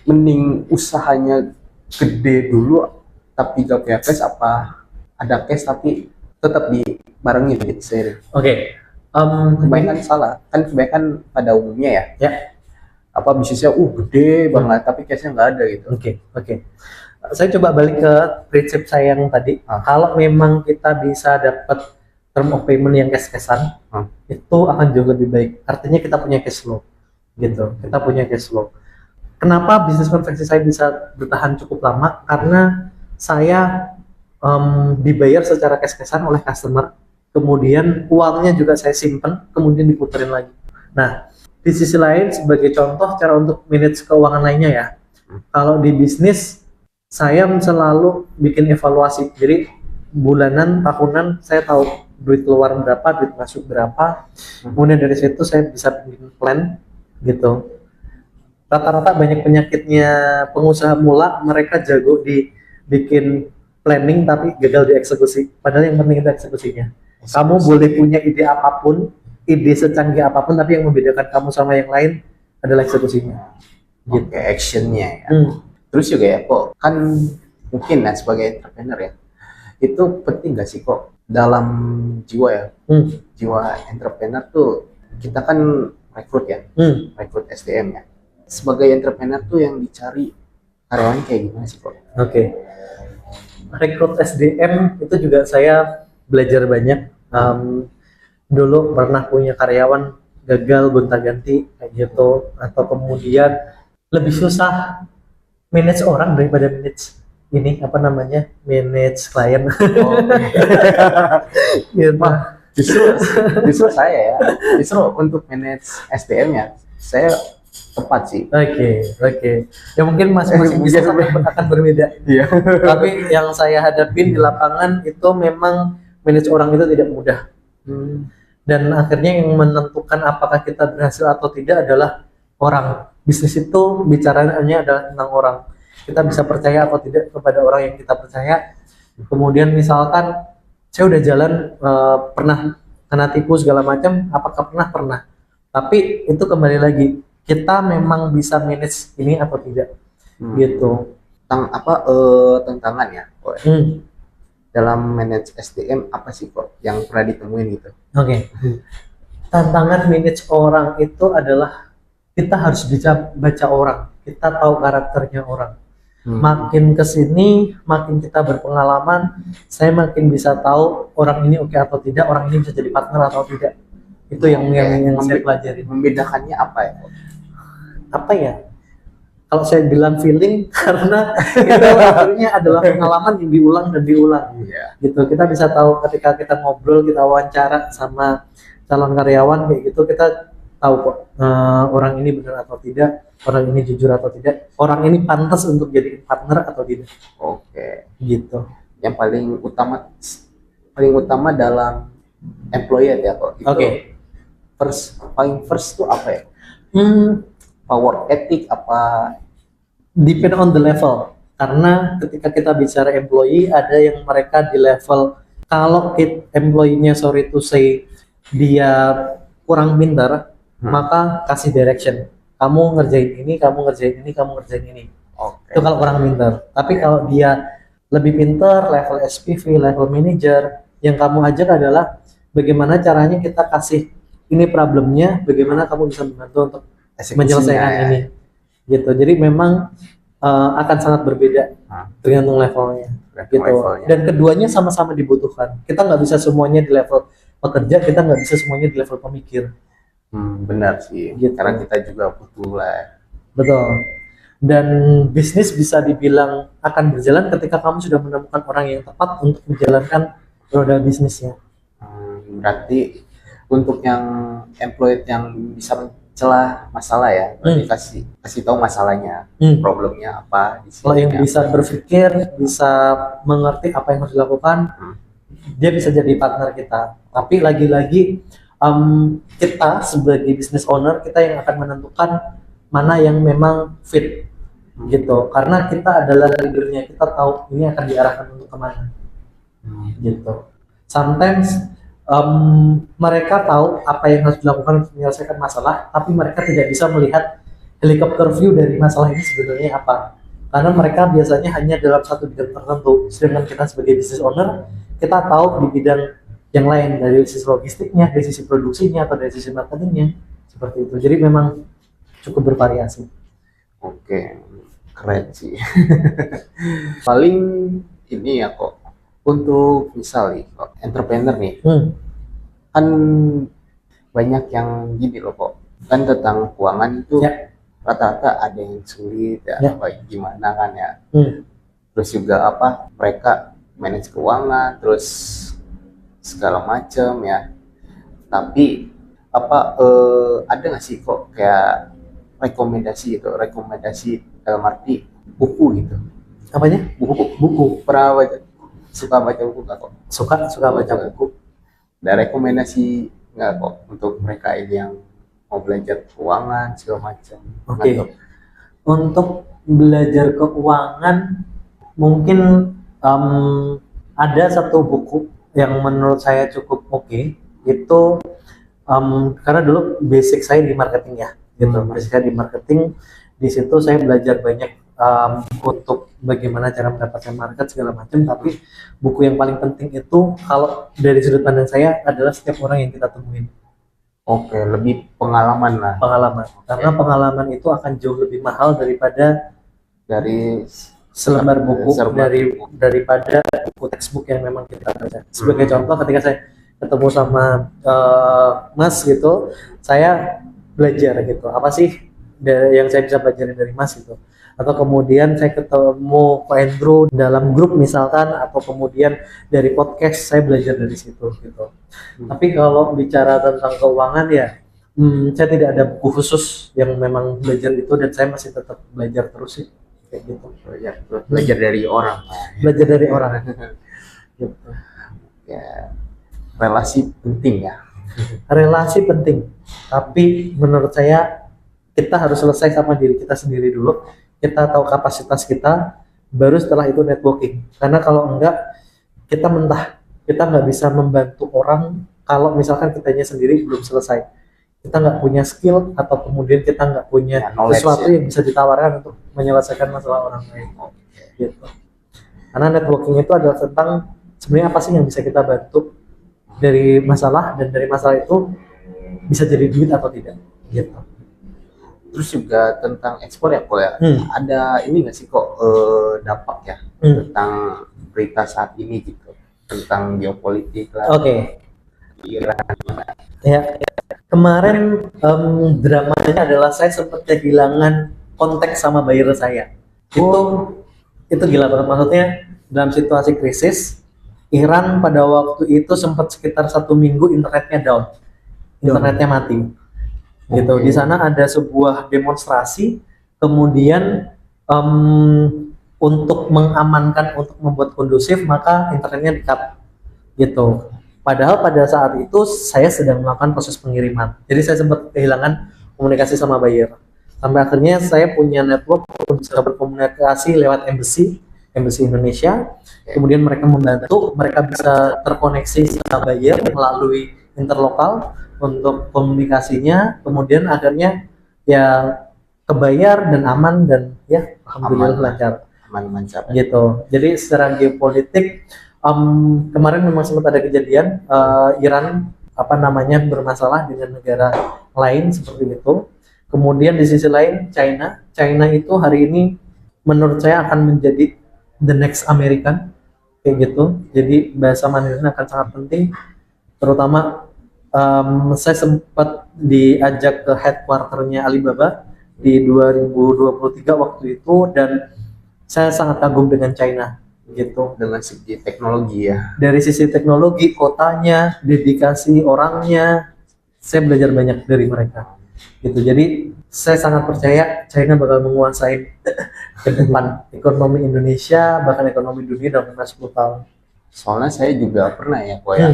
mending usahanya gede dulu tapi gak punya cash, apa ada cash tapi tetap dibarengin gitu seiring? Oke. Kebanyakan salah, kan kebanyakan pada umumnya ya. Apa bisnisnya gede banget tapi cashnya nggak ada gitu. Oke. Saya coba balik ke prinsip saya yang tadi. Kalau memang kita bisa dapat term of payment yang cash-cashan, itu akan jauh lebih baik. Artinya kita punya cash flow, gitu. Kita punya cash flow. Kenapa bisnis konveksi saya bisa bertahan cukup lama? Karena saya dibayar secara cash-cashan oleh customer, kemudian uangnya juga saya simpan, kemudian diputerin lagi. Nah, di sisi lain sebagai contoh cara untuk manage keuangan lainnya ya, kalau di bisnis saya selalu bikin evaluasi. Jadi bulanan, tahunan saya tahu duit keluar berapa, duit masuk berapa. Kemudian dari situ saya bisa bikin plan gitu. Rata-rata banyak penyakitnya pengusaha mula, mereka jago di bikin planning tapi gagal dieksekusi. Padahal yang penting itu eksekusinya. Kamu boleh punya ide apapun, ide secanggih apapun, tapi yang membedakan kamu sama yang lain adalah eksekusinya. Gitu. Oke, actionnya ya. Terus juga ya kok, kan mungkin ya sebagai entrepreneur ya, itu penting gak sih kok dalam jiwa ya, jiwa entrepreneur tuh kita kan rekrut ya, rekrut SDM ya. Sebagai entrepreneur tuh yang dicari karyawan kayak gimana sih kok? Oke. Rekrut SDM itu juga saya belajar banyak. Dulu pernah punya karyawan gagal gonta-ganti kayak gitu, atau kemudian lebih susah manage orang daripada manage ini apa namanya, manage klien. Gitu. Justru saya ya, justru untuk manage SDM ya, saya tepat sih. Oke. Ya mungkin masing-masing bisnis akan berbeda. Iya. Tapi yang saya hadapin di lapangan itu memang manage orang itu tidak mudah. Dan akhirnya yang menentukan apakah kita berhasil atau tidak adalah orang. Bisnis itu bicaranya adalah tentang orang. Kita bisa percaya atau tidak kepada orang yang kita percaya. Kemudian misalkan saya udah jalan pernah kena tipu segala macam, apakah pernah? Tapi itu kembali lagi, kita memang bisa manage ini atau tidak, gitu. Tantangan ya kok. Dalam manage SDM apa sih kok yang pernah ditemuin gitu? Oke. Tantangan manage orang itu adalah kita harus bisa baca orang, kita tahu karakternya orang. Makin kesini, makin kita berpengalaman, saya makin bisa tahu orang ini oke atau tidak, orang ini bisa jadi partner atau tidak. Itu yang saya pelajari. Membedakannya apa ya? Apa ya? Kalau saya bilang feeling, karena itu akhirnya adalah pengalaman yang diulang dan diulang. Gitu. Kita bisa tahu ketika kita ngobrol, kita wawancara sama calon karyawan kayak gitu, kita tahu kok orang ini benar atau tidak, orang ini jujur atau tidak, orang ini pantas untuk jadi partner atau tidak. Oke. Gitu. Yang paling utama dalam employee ya kok. Itu paling first tuh apa ya? Power ethic apa? Depend on the level. Karena ketika kita bicara employee, ada yang mereka di level, kalau employee-nya sorry to say dia kurang pintar, maka kasih direction. Kamu ngerjain ini, kamu ngerjain ini, kamu ngerjain ini. Itu kalau kurang pintar. Tapi kalau dia lebih pintar, level SPV, level manager, yang kamu ajak adalah bagaimana caranya kita kasih ini problemnya, bagaimana kamu bisa membantu untuk menyelesaikan ini, gitu. Jadi memang akan sangat berbeda tergantung levelnya, gitu. Dan keduanya sama-sama dibutuhkan. Kita nggak bisa semuanya di level pekerja, kita nggak bisa semuanya di level pemikir. Benar sih, gitu. Karena kita juga butuh lah. Betul. Dan bisnis bisa dibilang akan berjalan ketika kamu sudah menemukan orang yang tepat untuk menjalankan roda bisnisnya. Berarti untuk yang employee yang bisa celah masalah ya, kasih tahu masalahnya, problemnya apa. Kalau yang bisa berpikir, bisa mengerti apa yang harus dilakukan, dia bisa jadi partner kita. Tapi lagi-lagi kita sebagai business owner, kita yang akan menentukan mana yang memang fit, gitu. Karena kita adalah leadernya, kita tahu ini akan diarahkan untuk kemana, gitu. Sometimes mereka tahu apa yang harus dilakukan untuk menyelesaikan masalah, tapi mereka tidak bisa melihat helikopter view dari masalah ini sebenarnya apa. Karena mereka biasanya hanya dalam satu bidang tertentu, sedangkan kita sebagai business owner, kita tahu di bidang yang lain, dari sisi logistiknya, dari sisi produksinya, atau dari sisi marketingnya, seperti itu. Jadi memang cukup bervariasi. Oke, keren sih. Paling ini ya kok, untuk misal nih, entrepreneur nih, kan banyak yang gini loh kok, kan tentang keuangan itu rata-rata ada yang sulit ya, apa gimana kan ya. Terus juga apa, mereka manage keuangan, terus segala macam ya. Tapi apa ada nggak sih kok kayak rekomendasi dalam arti buku gitu Apanya? Buku. Pernah baca? Suka baca buku nggak kok? Suka baca buku. Ada rekomendasi nggak kok untuk mereka ini yang mau belajar keuangan segala macam? Oke. Untuk belajar keuangan mungkin ada satu buku yang menurut saya cukup oke. Itu karena dulu basic saya di marketing ya, gitu. Basic saya di marketing, di situ saya belajar banyak untuk bagaimana cara mendapatkan market segala macam. Tapi buku yang paling penting itu kalau dari sudut pandang saya adalah setiap orang yang kita temuin. Oke, lebih pengalaman lah. Pengalaman, karena pengalaman itu akan jauh lebih mahal daripada Dari selembar buku, selembar daripada buku textbook yang memang kita baca. Sebagai contoh, ketika saya ketemu sama Mas gitu, saya belajar gitu. Apa sih yang saya bisa pelajari dari Mas gitu? Atau kemudian saya ketemu Pak Andrew dalam grup misalkan, atau kemudian dari podcast saya belajar dari situ gitu. Tapi kalau bicara tentang keuangan ya, saya tidak ada buku khusus yang memang belajar itu, dan saya masih tetap belajar terus sih kayak gitu. belajar dari orang. Belajar dari orang. Gitu. Ya, relasi penting ya. Relasi penting, tapi menurut saya kita harus selesai sama diri kita sendiri dulu. Kita tahu kapasitas kita, baru setelah itu networking. Karena kalau enggak, kita mentah, kita nggak bisa membantu orang kalau misalkan kitanya sendiri belum selesai. Kita nggak punya skill, atau kemudian kita nggak punya sesuatu yang bisa ditawarkan untuk menyelesaikan masalah orang lain. Gitu. Karena networking itu adalah tentang sebenarnya apa sih yang bisa kita bantu dari masalah, dan dari masalah itu bisa jadi duit atau tidak. Gitu. Terus juga tentang ekspor ya kok ya. Ada ini nggak sih kok dampak ya tentang berita saat ini gitu, tentang geopolitik lah. Oke. Iran. Ya, kemarin dramanya adalah saya sempat kehilangan kontak sama buyer saya. Itu gila banget, maksudnya dalam situasi krisis Iran pada waktu itu sempat sekitar 1 minggu internetnya down, internetnya mati. Gitu. Di sana ada sebuah demonstrasi, kemudian untuk mengamankan, untuk membuat kondusif, maka internetnya di-cut. Gitu. Padahal pada saat itu saya sedang melakukan proses pengiriman, jadi saya sempat kehilangan komunikasi sama buyer. Sampai akhirnya saya punya network untuk bisa berkomunikasi lewat embassy Indonesia. Kemudian mereka membantu, mereka bisa terkoneksi sama buyer melalui interlokal untuk komunikasinya. Kemudian akhirnya ya kebayar dan aman, dan ya alhamdulillah lancar. Aman. Gitu. Jadi secara geopolitik kemarin memang sempat ada kejadian Iran bermasalah dengan negara lain seperti itu. Kemudian di sisi lain China itu hari ini menurut saya akan menjadi the next American kayak gitu. Jadi bahasa Mandarin akan sangat penting, terutama saya sempat diajak ke headquarternya Alibaba di 2023 waktu itu, dan saya sangat kagum dengan China gitu. Dengan segi teknologi ya. Dari sisi teknologi, kotanya, dedikasi orangnya, saya belajar banyak dari mereka. Gitu. Jadi saya sangat percaya China bakal menguasai ke depan ekonomi Indonesia, bahkan ekonomi dunia dalam 10 tahun. Soalnya saya juga pernah ya kok ya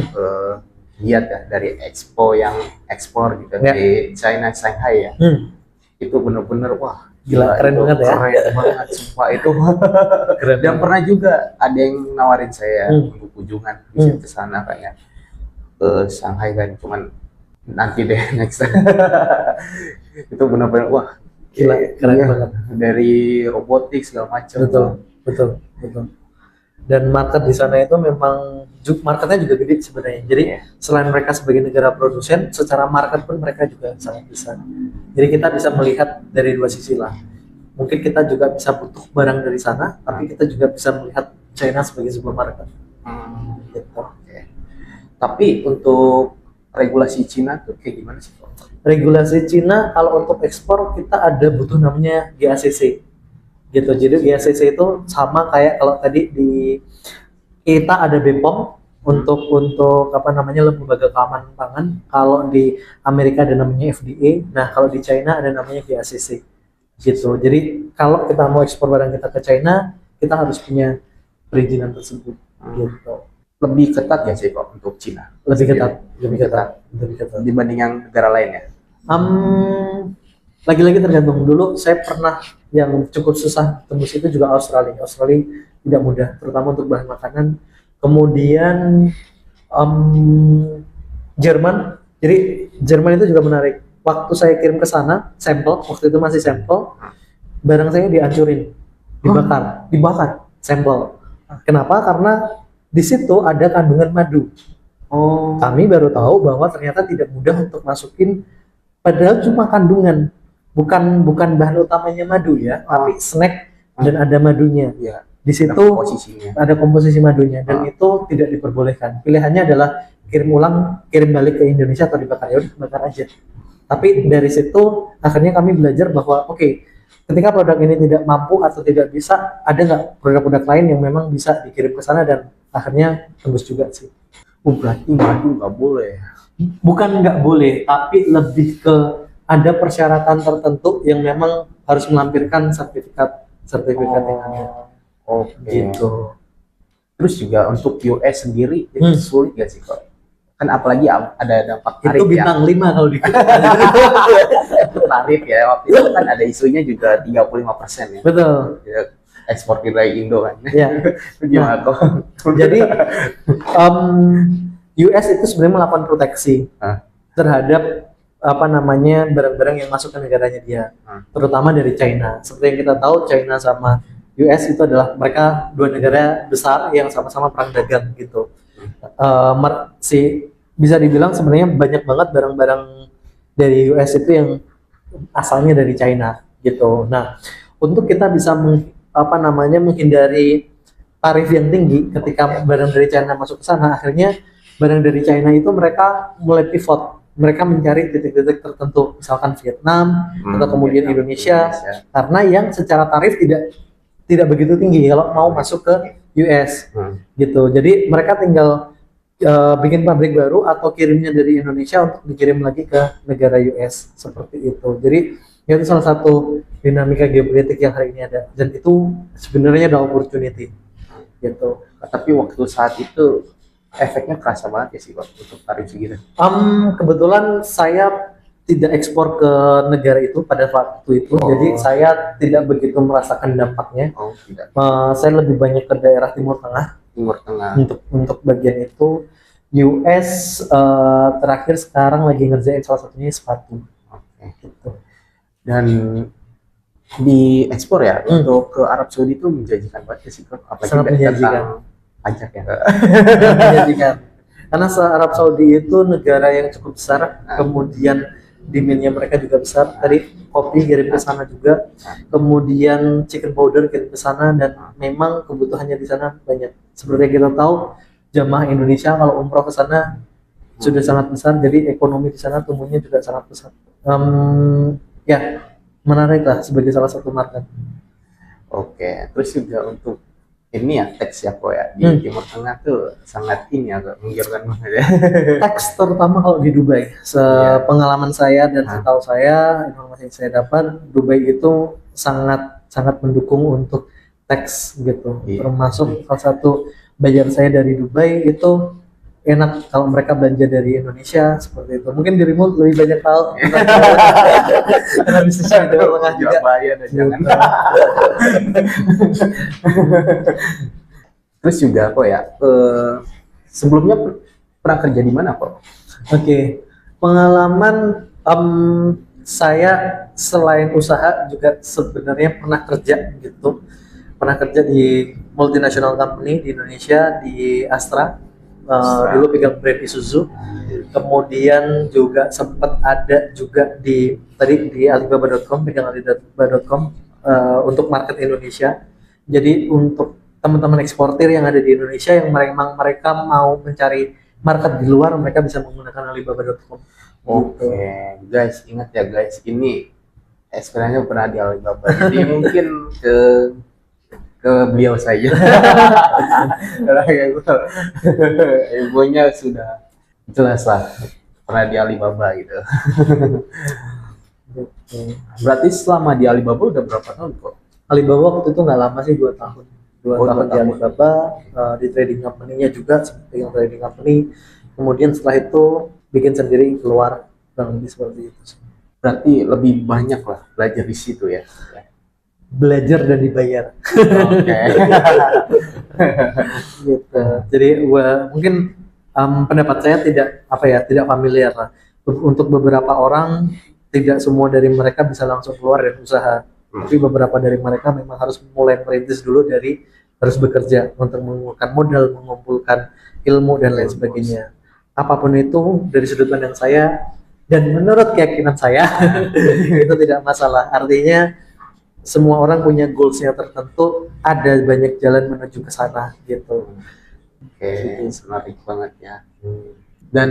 lihat ya dari expo yang ekspor gitu di China, Shanghai ya. Itu bener-bener wah gila, keren banget ya. Keren banget, sumpah itu. Keren. Dan pernah juga ada yang nawarin saya untuk kunjungan bisa ke sana kayak ke Shanghai kan, cuman nanti deh next. Itu benar-benar wah gila, keren banget. Dari robotik segala macam. Betul. Dan market di sana itu memang marketnya juga gede sebenarnya. Jadi selain mereka sebagai negara produsen, secara market pun mereka juga sangat besar. Jadi kita bisa melihat dari dua sisi lah. Mungkin kita juga bisa butuh barang dari sana, tapi kita juga bisa melihat China sebagai sebuah market. Gitu. Tapi untuk regulasi Cina tuh kayak gimana sih? Regulasi Cina kalau untuk ekspor kita ada butuh namanya GACC. Gitu. Jadi GACC itu sama kayak kalau tadi di kita ada BPOM untuk lembaga keamanan pangan. Kalau di Amerika ada namanya FDA. Nah, kalau di China ada namanya GACC. Gitu. Jadi kalau kita mau ekspor barang kita ke China, kita harus punya perizinan tersebut. Gitu. Lebih ketat ya sih kok untuk Cina? Lebih ketat Dibanding yang negara lain ya? Lagi-lagi tergantung. Dulu saya pernah yang cukup susah tembus itu juga Australia. Australia tidak mudah, terutama untuk bahan makanan. Kemudian Jerman. Jadi Jerman itu juga menarik. Waktu saya kirim ke sana, sampel, waktu itu masih sampel, barang saya dihancurin, dibakar sampel. Kenapa? Karena di situ ada kandungan madu. Kami baru tahu bahwa ternyata tidak mudah untuk masukin, padahal cuma kandungan, bukan bahan utamanya madu ya, tapi snack dan ada madunya. Iya. Di situ ada komposisi madunya dan itu tidak diperbolehkan. Pilihannya adalah kirim ulang, kirim balik ke Indonesia atau dibakar, ya udah bakar aja. Tapi dari situ akhirnya kami belajar bahwa oke, ketika produk ini tidak mampu atau tidak bisa, ada nggak produk-produk lain yang memang bisa dikirim ke sana, dan akhirnya tembus juga sih. Berarti madu nggak boleh? Bukan nggak boleh, tapi lebih ke ada persyaratan tertentu yang memang harus melampirkan sertifikat yang ada. Oke. Gitu. Terus juga untuk US sendiri itu sulit gak sih kok? Kan apalagi ada dampak tarif itu bintang 5 kalau di tarif ya, waktu itu kan ada isunya juga 35% ya. Betul. Ya, ekspor dari Indo kan. Ya. Gimana kok? Jadi US itu sebenarnya melakukan proteksi terhadap barang-barang yang masuk ke negaranya dia, terutama dari China. Seperti yang kita tahu, China sama US itu adalah mereka dua negara besar yang sama-sama perang dagang gitu. Bisa dibilang sebenarnya banyak banget barang-barang dari US itu yang asalnya dari China gitu. Nah, untuk kita bisa menghindari tarif yang tinggi ketika barang dari China masuk ke sana, akhirnya barang dari China itu mereka mulai pivot. Mereka mencari titik-titik tertentu, misalkan Vietnam atau kemudian Indonesia, karena yang secara tarif tidak begitu tinggi kalau mau masuk ke US gitu. Jadi mereka tinggal bikin pabrik baru atau kirimnya dari Indonesia untuk dikirim lagi ke negara US, seperti itu. Jadi itu salah satu dinamika geopolitik yang hari ini ada, dan itu sebenarnya ada opportunity gitu. Tapi waktu saat itu efeknya kerasa banget ya sih Pak untuk tarif segitu? Kebetulan saya tidak ekspor ke negara itu pada waktu itu, jadi saya tidak begitu merasakan dampaknya. Tidak. Saya lebih banyak ke daerah Timur Tengah. Untuk bagian itu, US terakhir sekarang lagi ngerjain salah satunya sepatu. Gitu. Dan di ekspor ya untuk ke Arab Saudi itu menjanjikan banget sih, sangat menjanjikan. Pajak ya. Menjanjikan. Karena Arab Saudi itu negara yang cukup besar, kemudian demand-nya mereka juga besar. Tadi kopi kirim ke sana juga, kemudian chicken powder kirim ke sana, dan memang kebutuhannya di sana banyak. Seperti yang kita tahu, jamaah Indonesia kalau umroh ke sana sudah sangat besar, jadi ekonomi di sana tumbuhnya juga sangat besar. Ya, menarik lah sebagai salah satu market. Oke, terus juga untuk ini ya teks ya kok ya di Timur Tengah tuh sangat ini agak menggiurkan banget ya. Teks terutama kalau di Dubai. Pengalaman saya dan setahu saya, informasi yang saya dapat, Dubai itu sangat mendukung untuk teks gitu. Termasuk salah satu bayaran saya dari Dubai itu enak kalau mereka belanja dari Indonesia, seperti itu. Mungkin dirimu lebih banyak tahu. Karena bisnisnya di Timur Tengah juga. Terus juga kok ya, sebelumnya pernah kerja di mana kok? Oke. Pengalaman saya selain usaha juga sebenarnya pernah kerja gitu. Pernah kerja di multinational company di Indonesia, di Astra. Dulu pegang brand Isuzu, kemudian juga sempat ada juga di Alibaba.com, pegang Alibaba.com untuk market Indonesia. Jadi untuk teman-teman eksportir yang ada di Indonesia yang memang mereka mau mencari market di luar, mereka bisa menggunakan Alibaba.com. Oke, guys, ingat ya guys, ini experience-nya pernah di Alibaba. Jadi mungkin ke beliau saja. Ibunya sudah jelas lah pernah di Alibaba gitu. Berarti selama di Alibaba udah berapa tahun kok? Alibaba waktu itu nggak lama sih, 2 tahun. 2 tahun di Alibaba, di trading company-nya juga seperti yang trading company. Kemudian setelah itu bikin sendiri keluar, kurang lebih seperti itu sih. Berarti lebih banyak lah belajar di situ ya. Belajar dan dibayar. Oke. Gitu. Jadi mungkin pendapat saya tidak familiar lah. Untuk beberapa orang, tidak semua dari mereka bisa langsung keluar dan usaha. Tapi beberapa dari mereka memang harus mulai merintis dulu dari harus bekerja untuk mengumpulkan modal, mengumpulkan ilmu dan lain sebagainya. Apapun itu dari sudut pandang saya dan menurut keyakinan saya itu tidak masalah. Artinya semua orang punya goals-nya tertentu, ada banyak jalan menuju ke sana gitu. Oke, menarik banget ya. Dan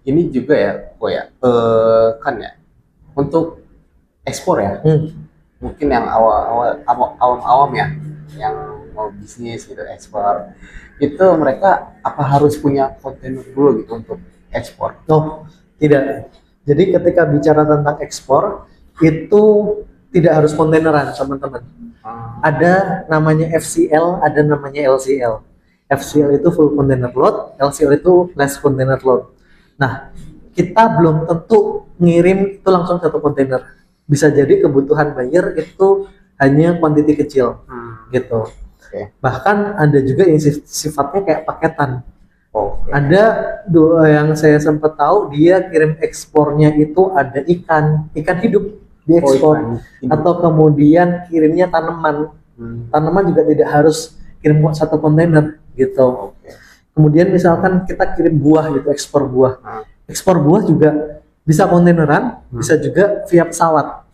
ini juga ya, kan ya untuk ekspor ya. Mungkin yang awam ya, yang mau bisnis gitu ekspor, itu mereka apa harus punya kontainer dulu gitu untuk ekspor? Oh, tidak. Jadi ketika bicara tentang ekspor itu tidak harus kontaineran, teman-teman. Ada namanya FCL, ada namanya LCL. FCL itu full container load, LCL itu less container load. Nah, kita belum tentu ngirim itu langsung satu kontainer. Bisa jadi kebutuhan buyer itu hanya quantity kecil, gitu. Bahkan ada juga yang sifatnya kayak paketan. Ada yang saya sempat tahu, dia kirim ekspornya itu ada ikan hidup diekspor, atau kemudian kirimnya tanaman. Tanaman juga tidak harus kirim satu kontainer gitu. Kemudian misalkan kita kirim buah gitu, ekspor buah juga bisa kontaineran, bisa juga via pesawat.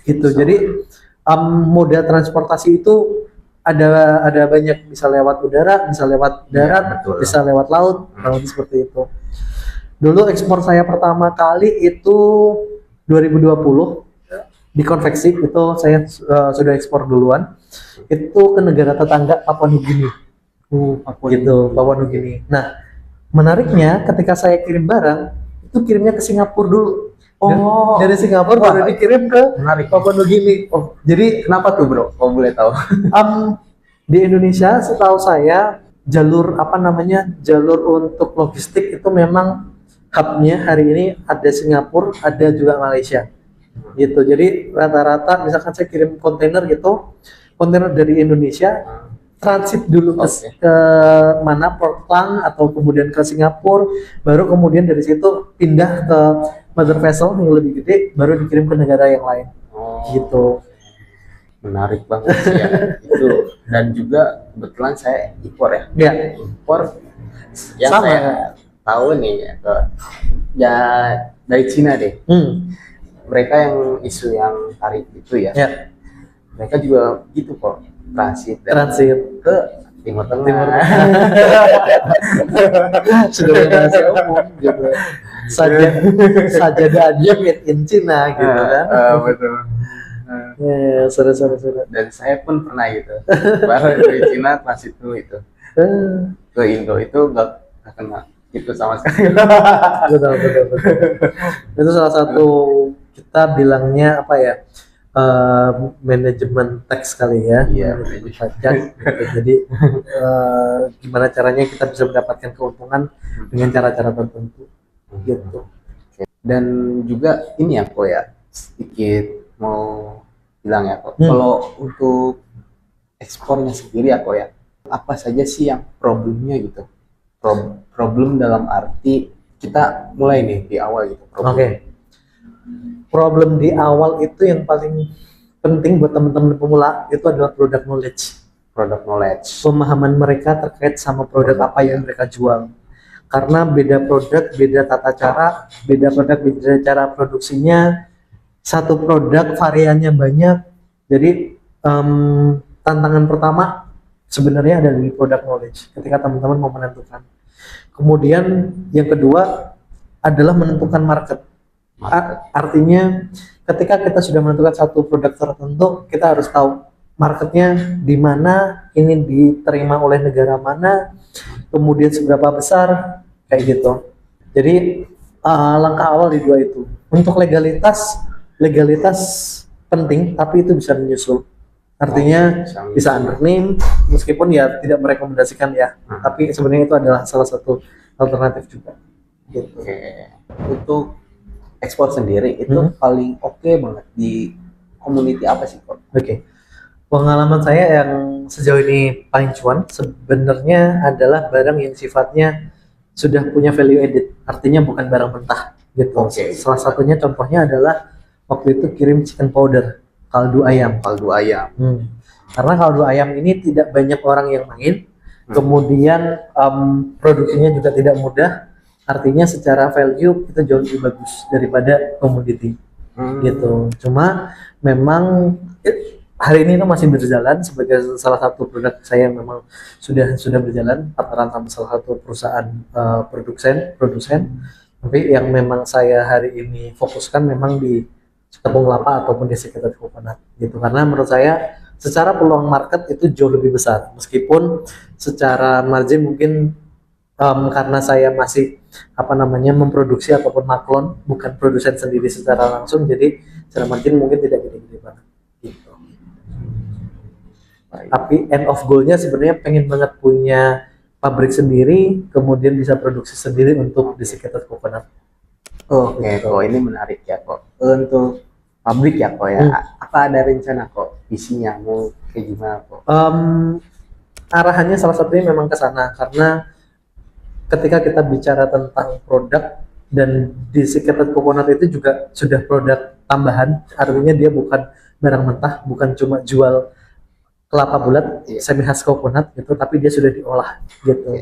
Gitu. Jadi moda transportasi itu ada banyak, bisa lewat udara, bisa lewat darat, bisa lewat laut, seperti itu. Dulu ekspor saya pertama kali itu 2020 di konveksi, itu saya sudah ekspor duluan. Itu ke negara tetangga Papua Nugini. Papua Nugini. Nah, menariknya ketika saya kirim barang, itu kirimnya ke Singapura dulu. Dari Singapura baru dikirim ke Papua Nugini. Jadi Kenapa tuh bro? Kalau boleh tahu? Di Indonesia setahu saya jalur untuk logistik itu memang hubnya hari ini ada Singapura, ada juga Malaysia. Gitu. Jadi rata-rata misalkan saya kirim kontainer gitu, kontainer dari Indonesia transit dulu ke mana, Portland atau kemudian ke Singapura, baru kemudian dari situ pindah ke mother vessel yang lebih gede, baru dikirim ke negara yang lain. Gitu. Menarik banget sih ya itu. Dan juga kebetulan saya impor ya. Impor yang sama. Saya tahu nih ya dari Cina deh. Mereka yang isu yang tarif itu ya. Mereka juga gitu kok, transit ke Timur Tengah. Sudah rahasia umum gitu. Sajadah made in China gitu kan. Betul. Seru. Dan saya pun pernah gitu. Barang dari Cina transit dulu itu ke Indo, itu nggak kena gitu sama sekali. Betul. Itu salah satu, kita bilangnya manajemen tax kali ya. Manajemen pajak gitu. Jadi gimana caranya kita bisa mendapatkan keuntungan dengan cara-cara tertentu gitu. Dan juga ini ya kok ya, sedikit mau bilang ya kok, kalau untuk ekspornya sendiri ya kok ya, apa saja sih yang problemnya gitu? Problem dalam arti kita mulai nih di awal gitu. Problem di awal itu yang paling penting buat teman-teman pemula itu adalah product knowledge. Pemahaman mereka terkait sama produk apa yang mereka jual. Karena beda produk, beda tata cara, beda cara produksinya. Satu produk variannya banyak. Jadi tantangan pertama sebenarnya ada di product knowledge ketika teman-teman mau menentukan. Kemudian yang kedua adalah menentukan market. Artinya ketika kita sudah menentukan satu produk tertentu, kita harus tahu marketnya di mana, ini diterima oleh negara mana, kemudian seberapa besar, kayak gitu. Jadi langkah awal di dua itu. Untuk legalitas penting, tapi itu bisa menyusul Artinya bisa under name, meskipun ya tidak merekomendasikan ya, tapi sebenarnya itu adalah salah satu alternatif juga. Gitu. Oke. Untuk ekspor sendiri itu paling oke banget di community apa sih kok? Oke. Pengalaman saya yang sejauh ini paling cuan sebenarnya adalah barang yang sifatnya sudah punya value added, artinya bukan barang mentah gitu. Oke. Salah satunya contohnya adalah waktu itu kirim chicken powder, kaldu ayam. Kaldu ayam. Karena kaldu ayam ini tidak banyak orang yang main, kemudian produksinya juga tidak mudah, artinya secara value itu jauh lebih bagus daripada komoditi gitu. Cuma memang hari ini itu masih berjalan sebagai salah satu produk saya yang memang sudah berjalan partneran sama salah satu perusahaan produsen. Tapi yang memang saya hari ini fokuskan memang di tepung kelapa ataupun di sekitar coconut gitu, karena menurut saya secara peluang market itu jauh lebih besar, meskipun secara margin mungkin karena saya masih memproduksi ataupun maklon, bukan produsen sendiri secara langsung, jadi secara margin mungkin tidak gede-gede banget gitu. Tapi end of goal-nya sebenarnya pengen banget punya pabrik sendiri, kemudian bisa produksi sendiri untuk desiccated coconut. Oke, kok ini menarik ya kok. Untuk pabrik ya kok ya. Apa ada rencana kok visinya mau kayak gimana kok? Arahannya salah satunya memang ke sana, karena ketika kita bicara tentang produk dan desiccated coconut itu juga sudah produk tambahan, artinya dia bukan barang mentah, bukan cuma jual kelapa bulat semi khas coconut gitu, tapi dia sudah diolah gitu.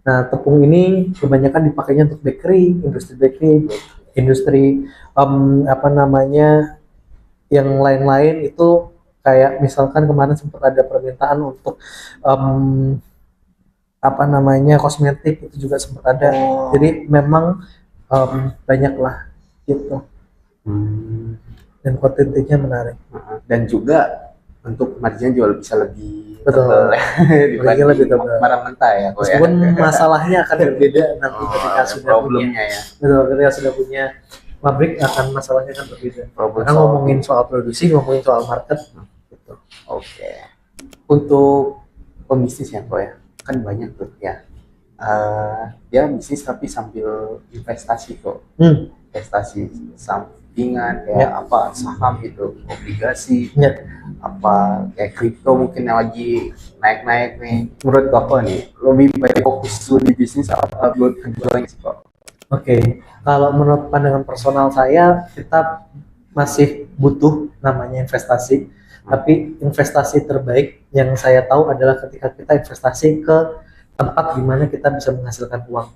Nah, tepung ini kebanyakan dipakainya untuk bakery, industri yang lain-lain itu, kayak misalkan kemarin sempat ada permintaan untuk kosmetik, itu juga sempat ada. Jadi memang banyak lah gitu. Dan kuantitinya menarik. Dan juga untuk margin jual bisa lebih tebal dibanding barang mentah ya kok ya. Meskipun masalahnya akan berbeda nanti ketika sudah punya ketika sudah punya pabrik, akan masalahnya akan berbeda. Karena ngomongin soal produksi, ngomongin soal market gitu. Oke. Untuk pembisnis ya kok ya, kan banyak tuh ya. Dia bisnis tapi sambil investasi kok. Investasi sampingan kayak saham gitu, obligasi, apa kayak kripto mungkin yang lagi naik-naik nih. Menurut Koko nih, lebih baik fokus di bisnis apa buat kejualan sih kok? Oke, kalau menurut pandangan personal saya, kita masih butuh namanya investasi. Tapi investasi terbaik yang saya tahu adalah ketika kita investasi ke tempat di mana kita bisa menghasilkan uang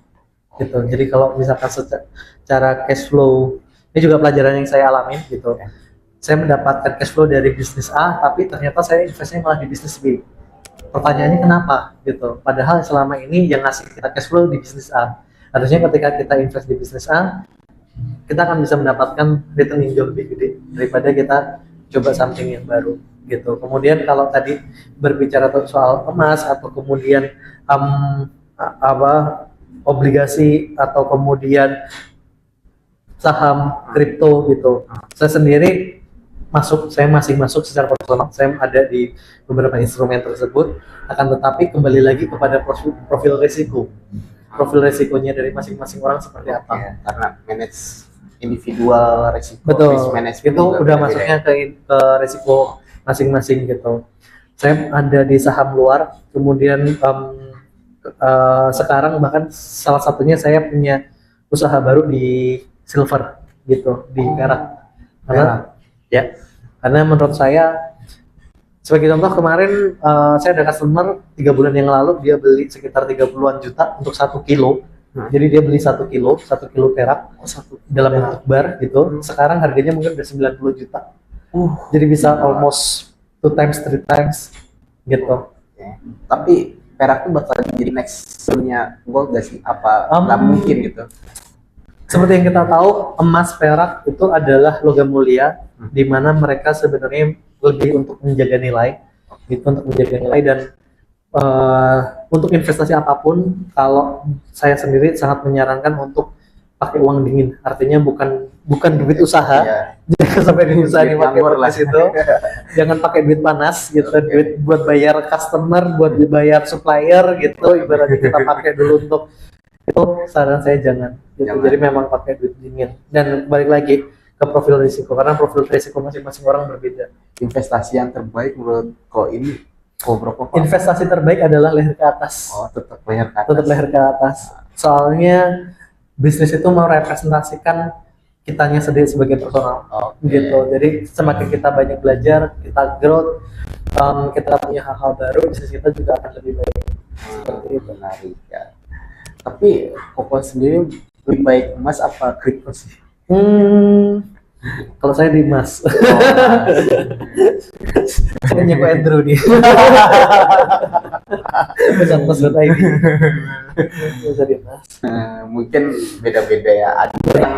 gitu. Jadi kalau misalkan secara cash flow, ini juga pelajaran yang saya alamin gitu. Saya mendapatkan cash flow dari bisnis A, tapi ternyata saya investasinya malah di bisnis B. Pertanyaannya kenapa gitu? Padahal selama ini yang ngasih kita cash flow di bisnis A. Harusnya ketika kita invest di bisnis A, kita akan bisa mendapatkan return yang jauh lebih gede daripada kita coba something yang baru gitu. Kemudian kalau tadi berbicara soal emas atau kemudian obligasi atau kemudian saham, kripto gitu, saya sendiri masih masuk secara personal. Saya ada di beberapa instrumen tersebut, akan tetapi kembali lagi kepada profil resikonya dari masing-masing orang seperti apa. Karena manage individual resiko, betul, itu udah masuknya ke resiko masing-masing gitu. Saya ada di saham luar, kemudian sekarang bahkan salah satunya saya punya usaha baru di silver gitu, di perak. Karena menurut saya, sebagai contoh kemarin saya ada customer 3 bulan yang lalu, dia beli sekitar 30-an juta untuk 1 kilo. Jadi dia beli 1 kilo perak dalam bentuk bar gitu. Sekarang harganya mungkin udah 90 juta. Jadi bisa almost 2 times 3 times gitu. Tapi perak itu bakal jadi next-nya gold gak sih? Apa nggak mungkin gitu? Seperti yang kita tahu, emas, perak itu adalah logam mulia, di mana mereka sebenarnya lebih untuk menjaga nilai, dan untuk investasi apapun, kalau saya sendiri sangat menyarankan untuk pakai uang dingin, artinya bukan duit usaha. Iya. Jangan sampai duit usaha Duit dipakai nganggur lah. di situ. Jangan pakai duit panas gitu, Oke. duit buat bayar customer, buat dibayar supplier gitu, ibaratnya kita pakai dulu untuk itu. Saran saya jangan gitu. Jangan. Jadi memang pakai duit dingin. Dan balik lagi ke profil risiko, karena profil risiko masing-masing orang berbeda. Investasi yang terbaik menurut kau ini berapa Pak? Investasi terbaik adalah leher ke atas. Oh, tetap leher ke atas. Tetap leher ke atas. Soalnya bisnis itu merepresentasikan kitanya sendiri sebagai personal. Oke. Gitu. Jadi semakin kita banyak belajar, kita growth, kita punya hal-hal baru, bisnis kita juga akan lebih baik. Seperti itu. Menarik ya. Tapi Koko sendiri lebih baik emas apa kripto sih? Kalau saya di emas, Oh, Mas. kayaknya Ko Andrew nih. Pesan mas.id. Bisa di emas. Mungkin beda-beda ya. Ada yang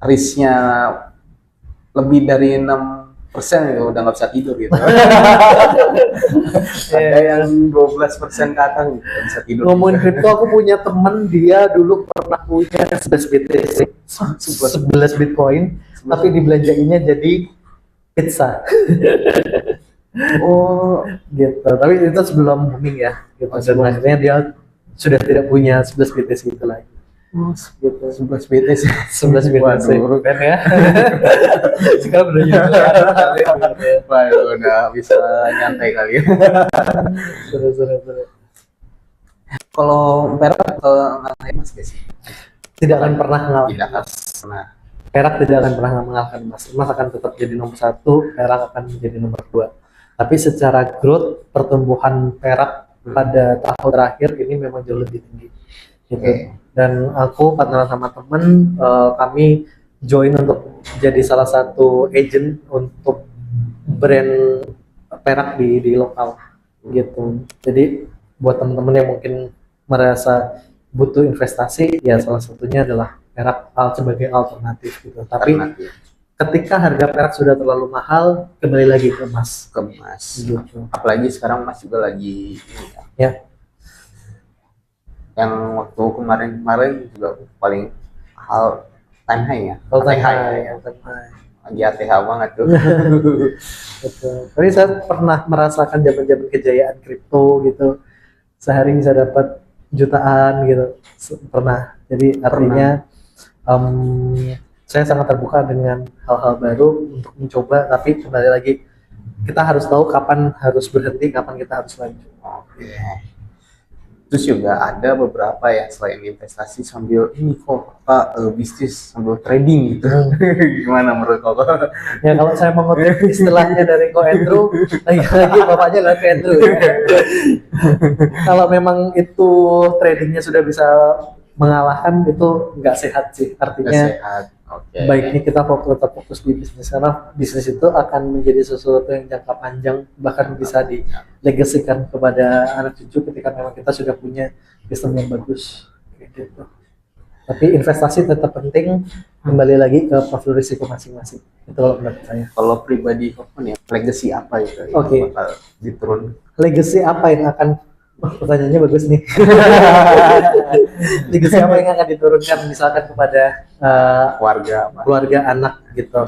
risknya lebih dari 6% ya udah nggak bisa tidur gitu. Ada yang 12% ke atas gitu, nggak bisa tidur. Ngomongin kripto, aku punya temen, dia dulu pernah punya 11 BTC, 11 Bitcoin, tapi dibelanjainnya jadi pizza. Oh, Gitu. Tapi itu sebelum booming ya. Gitu. Dan sebelum. akhirnya dia sudah tidak punya 11 BTC itu lagi. Gitu. 11 BTC. 11 BTC. Waduh. Keren ya. Sekarang udah miliaran. Waduh, udah bisa nyantai kali ya. Seru. Kalau perak ngalahin emas gak sih? Tidak akan pernah mengalahkan Tidak emas. pernah. Perak tidak akan pernah mengalahkan emas. Emas akan tetap jadi nomor 1, perak akan menjadi nomor 2. Tapi secara growth, pertumbuhan perak pada tahun terakhir ini memang jauh lebih tinggi. Gitu. Oke. Dan aku partneran sama temen, kami join untuk jadi salah satu agent untuk brand perak di lokal gitu. Jadi buat teman-teman yang mungkin merasa butuh investasi, ya salah satunya adalah perak sebagai alternatif gitu. Tapi Alternatif. ketika harga perak sudah terlalu mahal, kembali lagi ke emas Ke emas. gitu. Apalagi sekarang emas juga lagi ini Ya. Yang waktu kemarin juga paling hal time high ya. All time ATH ya. high, all time high. Lagi ATH banget tuh. Betul. Tapi saya pernah merasakan zaman-zaman kejayaan kripto gitu. Sehari bisa dapat jutaan gitu. Pernah. Jadi artinya saya sangat terbuka dengan hal-hal baru untuk mencoba. Tapi kembali lagi, kita harus tahu kapan harus berhenti, kapan kita harus lanjut. Oke. Terus juga ada beberapa ya selain investasi sambil ini kok bisnis sambil trading gitu. Gimana menurut kau? Ya kalau saya mengutip istilahnya dari Ko Andrew, lagi-lagi bapaknya adalah Ko Andrew. Kalau memang itu tradingnya sudah bisa mengalahkan, itu nggak sehat sih. Artinya Sehat. Oke. baiknya kita tetap fokus di bisnis, karena bisnis itu akan menjadi sesuatu yang jangka panjang, bahkan bisa dilegasikan kepada anak cucu ketika memang kita sudah punya sistem yang bagus kayak gitu. Tapi investasi tetap penting, kembali lagi ke profil risiko masing-masing. Itu kalau menurut saya. Kalau pribadi kau nih, legacy apa itu yang Oke. bakal diturun? Legacy apa yang akan pertanyaannya bagus nih. Legacy apa yang akan diturunkan misalkan kepada Keluarga apa? keluarga, anak gitu.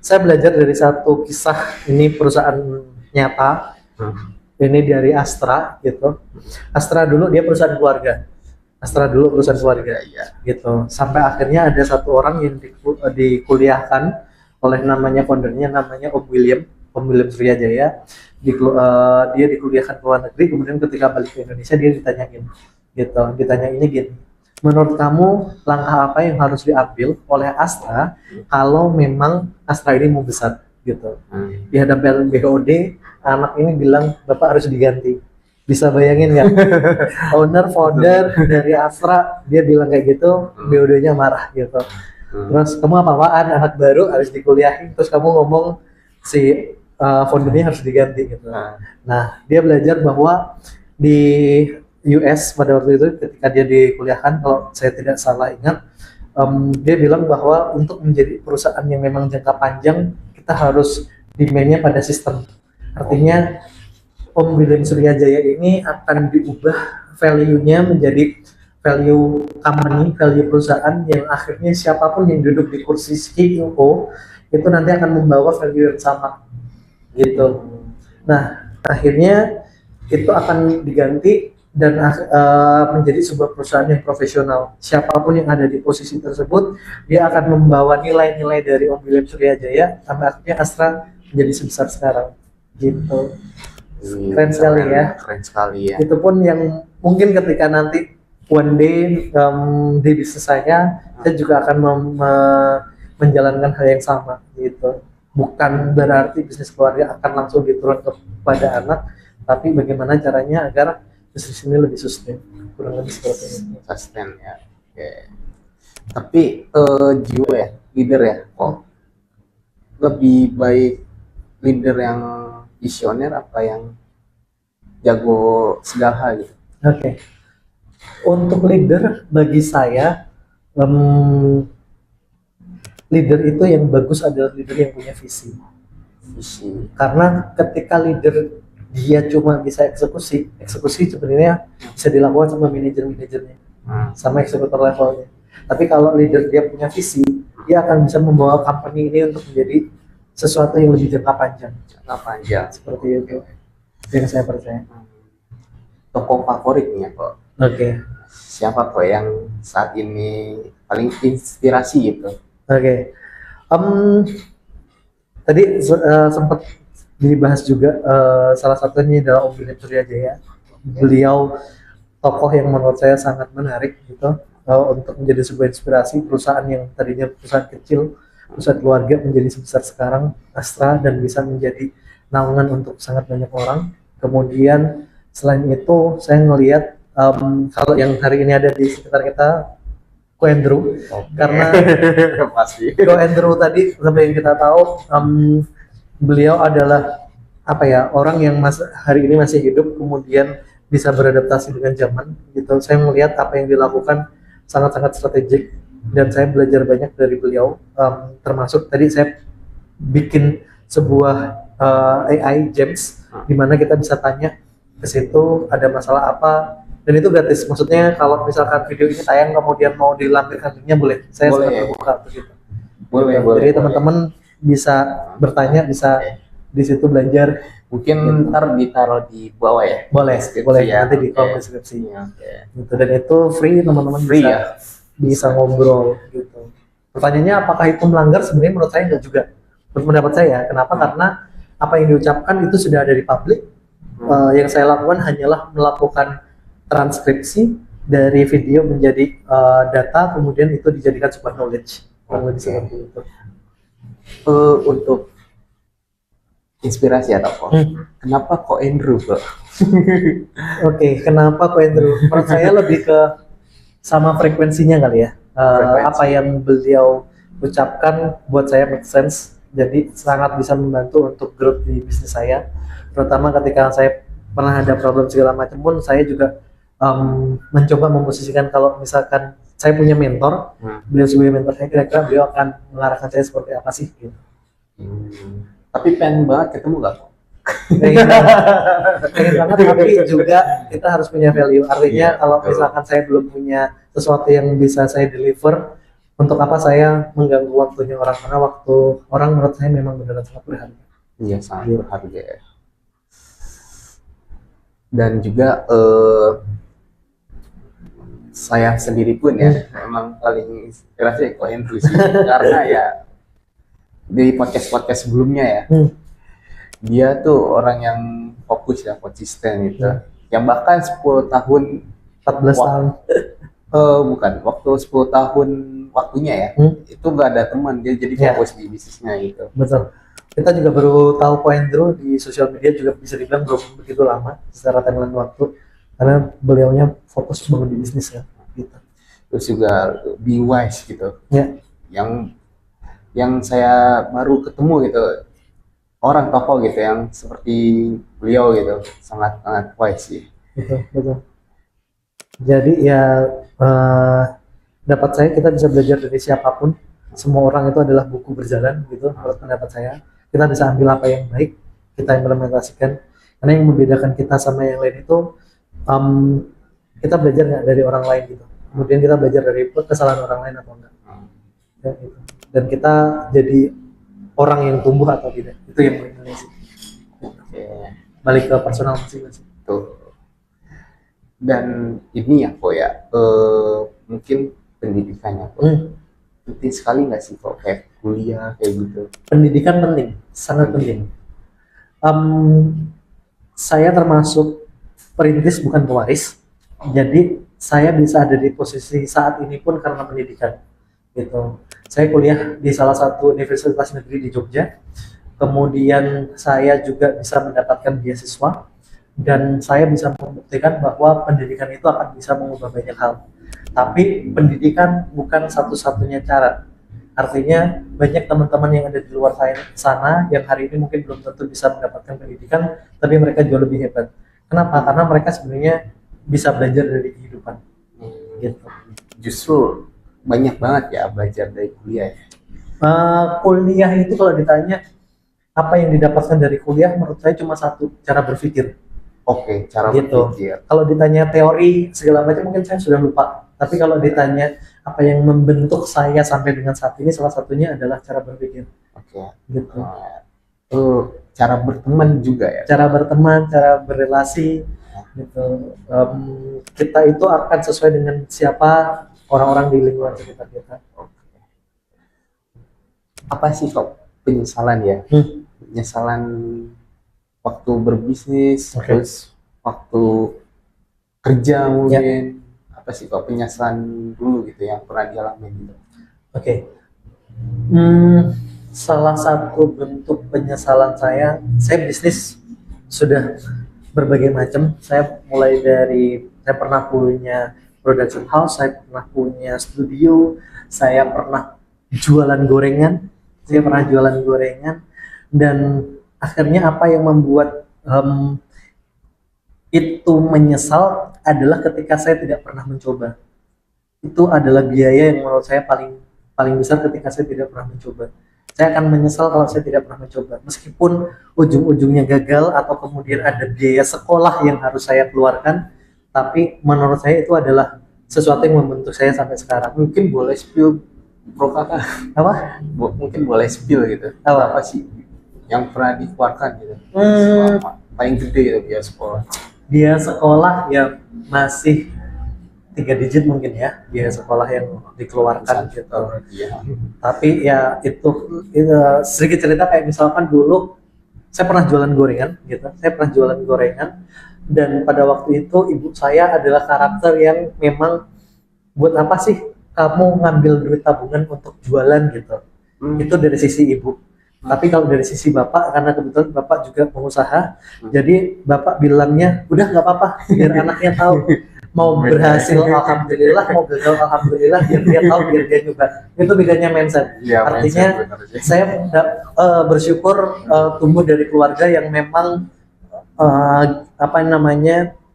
Saya belajar dari satu kisah, ini perusahaan nyata, ini dari Astra gitu. Astra dulu dia perusahaan keluarga. Astra dulu perusahaan keluarga Iya. gitu. Sampai akhirnya ada satu orang yang dikuliahkan oleh namanya foundernya, namanya Om William Suryajaya. Dia dikuliahkan ke luar negeri, kemudian ketika balik ke Indonesia dia ditanyainnya gini, menurut kamu langkah apa yang harus diambil oleh Astra kalau memang Astra ini mau besar gitu. Di hadapan BOD, anak ini bilang bapak harus diganti. Bisa bayangin nggak? Founder dari Astra dia bilang kayak gitu, BOD-nya marah gitu. Terus kamu apa-apaan, anak baru harus dikuliahin, terus kamu ngomong si foundernya harus diganti gitu. Nah, dia belajar bahwa di US pada waktu itu ketika dia dikuliahkan, kalau saya tidak salah ingat, dia bilang bahwa untuk menjadi perusahaan yang memang jangka panjang, kita harus demand-nya pada sistem. Artinya Om William Suryajaya ini akan diubah value-nya menjadi value company, value perusahaan yang akhirnya siapapun yang duduk di kursi CEO itu nanti akan membawa value yang sama gitu. Nah, akhirnya itu akan diganti dan menjadi sebuah perusahaan yang profesional. Siapapun yang ada di posisi tersebut, dia akan membawa nilai-nilai dari Om William Suryajaya sampai akhirnya Astra menjadi sebesar sekarang. Gitu. Keren sekali ya. Keren sekali ya. Itu pun yang mungkin ketika nanti one day di bisnis saya juga akan menjalankan hal yang sama gitu. Bukan berarti bisnis keluarga akan langsung diturunkan kepada anak, tapi bagaimana caranya agar bisnis ini lebih sustain, kurang lebih seperti itu. Sustain ya. Oke. Tapi jiwa ya, leader ya, kok lebih baik leader yang visioner apa yang jago segala hal gitu? Oke. Untuk leader bagi saya, leader itu yang bagus adalah leader yang punya visi. Karena ketika leader dia cuma bisa eksekusi sebenarnya bisa dilakukan sama manajer-manajernya, sama eksekutor levelnya. Tapi kalau leader dia punya visi, dia akan bisa membawa company ini untuk menjadi sesuatu yang lebih jangka panjang. Seperti itu yang saya percaya. Tokoh favoritnya kok? Oke. Siapa kok yang saat ini paling inspirasi gitu? Oke. Tadi sempat dibahas juga, salah satunya adalah Om William Suryajaya. Beliau tokoh yang menurut saya sangat menarik gitu, untuk menjadi sebuah inspirasi perusahaan yang tadinya perusahaan kecil, perusahaan keluarga menjadi sebesar sekarang Astra dan bisa menjadi naungan untuk sangat banyak orang. Kemudian selain itu saya ngelihat kalau yang hari ini ada di sekitar kita, Ko Andrew, karena pasti Ko Andrew tadi sampai yang kita tahu, beliau adalah orang yang hari ini masih hidup kemudian bisa beradaptasi dengan zaman gitu. Saya melihat apa yang dilakukan sangat-sangat strategik dan saya belajar banyak dari beliau, termasuk tadi saya bikin sebuah AI James di mana kita bisa tanya ke situ ada masalah apa, dan itu gratis. Maksudnya kalau misalkan video ini tayang kemudian mau dilampirkan linknya boleh, saya sangat terbuka begitu. Boleh. Jadi teman-teman bisa bertanya, bisa di situ belajar. Mungkin ntar ditaruh di bawah ya. Boleh ya, nanti di kolom deskripsinya. Gitu. Dan itu free, teman-teman bisa ngobrol gitu. Pertanyaannya apakah itu melanggar? Sebenarnya menurut saya enggak juga. Menurut pendapat saya, kenapa? Karena apa yang diucapkan itu sudah ada di publik. Yang saya lakukan hanyalah melakukan transkripsi dari video menjadi data, kemudian itu dijadikan sebuah knowledge. Seperti itu. Untuk inspirasi atau kenapa Ko Andrew bro? Oke, kenapa Ko Andrew? Menurut saya lebih ke sama frekuensinya kali ya. Apa yang beliau ucapkan buat saya make sense, jadi sangat bisa membantu untuk growth di bisnis saya. Terutama ketika saya pernah ada problem segala macam pun, saya juga mencoba memposisikan kalau misalkan saya punya mentor, beliau sebagai mentor saya, kira-kira beliau akan mengarahkan saya seperti apa sih gitu. Tapi pengen banget ketemu gak? pengen banget, tapi juga kita harus punya value. Artinya kalau misalkan saya belum punya sesuatu yang bisa saya deliver, untuk apa saya mengganggu waktunya orang, karena waktu orang menurut saya memang benar-benar sangat berharga. Iya, sangat berharga ya. Dan juga saya sendiri pun ya memang paling inspirasi Ko Andrew sih. Karena ya di podcast sebelumnya ya, dia tuh orang yang fokus ya, konsisten gitu. Yang bahkan 10 tahun 14 tahun bukan, waktu 10 tahun waktunya ya, itu gak ada teman, dia jadi fokus di bisnisnya gitu. Betul. Kita juga baru tahu Ko Andrew di sosial media, juga bisa dibilang belum begitu lama secara timeline waktu, karena beliaunya fokus banget di bisnis ya gitu. Terus juga be wise gitu ya. Yang saya baru ketemu gitu, orang tokoh gitu yang seperti beliau gitu, sangat wise sih. Betul. Jadi ya dapat saya, kita bisa belajar dari siapapun. Semua orang itu adalah buku berjalan gitu, menurut pendapat saya. Kita bisa ambil apa yang baik, kita implementasikan. Karena yang membedakan kita sama yang lain itu, kita belajar nggak dari orang lain gitu. kemudian kita belajar dari kesalahan orang lain atau enggak. Ya, gitu. Dan kita jadi orang yang tumbuh atau tidak, itu yang paling penting sih. Oke. Balik ke personal masing-masing. Tuh. Dan ini ya kok ya, mungkin pendidikannya kok penting sekali nggak sih kok, kayak kuliah kayak gitu? Pendidikan penting, sangat penting. Saya termasuk perintis bukan pewaris, jadi saya bisa ada di posisi saat ini pun karena pendidikan. Gitu. Saya kuliah di salah satu universitas negeri di Jogja, kemudian saya juga bisa mendapatkan beasiswa, dan saya bisa membuktikan bahwa pendidikan itu akan bisa mengubah banyak hal. Tapi pendidikan bukan satu-satunya cara. Artinya banyak teman-teman yang ada di luar sana yang hari ini mungkin belum tentu bisa mendapatkan pendidikan, tapi mereka jauh lebih hebat. Kenapa? Karena mereka sebenarnya bisa belajar dari kehidupan. Gitu. Justru banyak banget ya belajar dari kuliah. Kuliah itu kalau ditanya apa yang didapatkan dari kuliah, menurut saya cuma satu, cara berpikir. Oke, cara Gitu. berpikir. Kalau ditanya teori segala macam mungkin saya sudah lupa. Tapi kalau ditanya apa yang membentuk saya sampai dengan saat ini, salah satunya adalah cara berpikir. Oke. Gitu. Cara berteman juga ya. Cara berteman, cara berrelasi. Gitu. Kita itu akan sesuai dengan siapa orang-orang di lingkungan sekitar kita. Apa sih kok penyesalan ya? Penyesalan waktu berbisnis, terus waktu kerja mungkin. Apa sih kok penyesalan dulu gitu yang pernah dialami gitu? Oke. Salah satu bentuk penyesalan saya bisnis sudah berbagai macam. Saya mulai dari, saya pernah punya production house, saya pernah punya studio, saya pernah jualan gorengan, dan akhirnya apa yang membuat itu menyesal adalah ketika saya tidak pernah mencoba. Itu adalah biaya yang menurut saya paling besar ketika saya tidak pernah mencoba. Saya akan menyesal kalau saya tidak pernah mencoba. Meskipun ujung-ujungnya gagal atau kemudian ada biaya sekolah yang harus saya keluarkan, tapi menurut saya itu adalah sesuatu yang membentuk saya sampai sekarang. Mungkin boleh spill, Bro Kakak? Apa? Mungkin boleh spill gitu. Apa sih yang pernah dikeluarkan gitu? Paling gede gitu biaya sekolah. Biaya sekolah ya masih 3 digit mungkin ya, biaya sekolah yang dikeluarkan gitu. Tapi ya itu sedikit cerita, kayak misalkan dulu saya pernah jualan gorengan gitu. Dan pada waktu itu ibu saya adalah karakter yang memang, buat apa sih kamu ngambil duit tabungan untuk jualan gitu. Itu dari sisi ibu. Tapi kalau dari sisi bapak, karena kebetulan bapak juga pengusaha, jadi bapak bilangnya udah nggak apa-apa, biar anaknya tahu, mau berhasil alhamdulillah, mau gagal alhamdulillah, biar dia tahu, biar dia nyoba. Itu bedanya mindset. Ya, artinya mindset, saya bersyukur tumbuh dari keluarga yang memang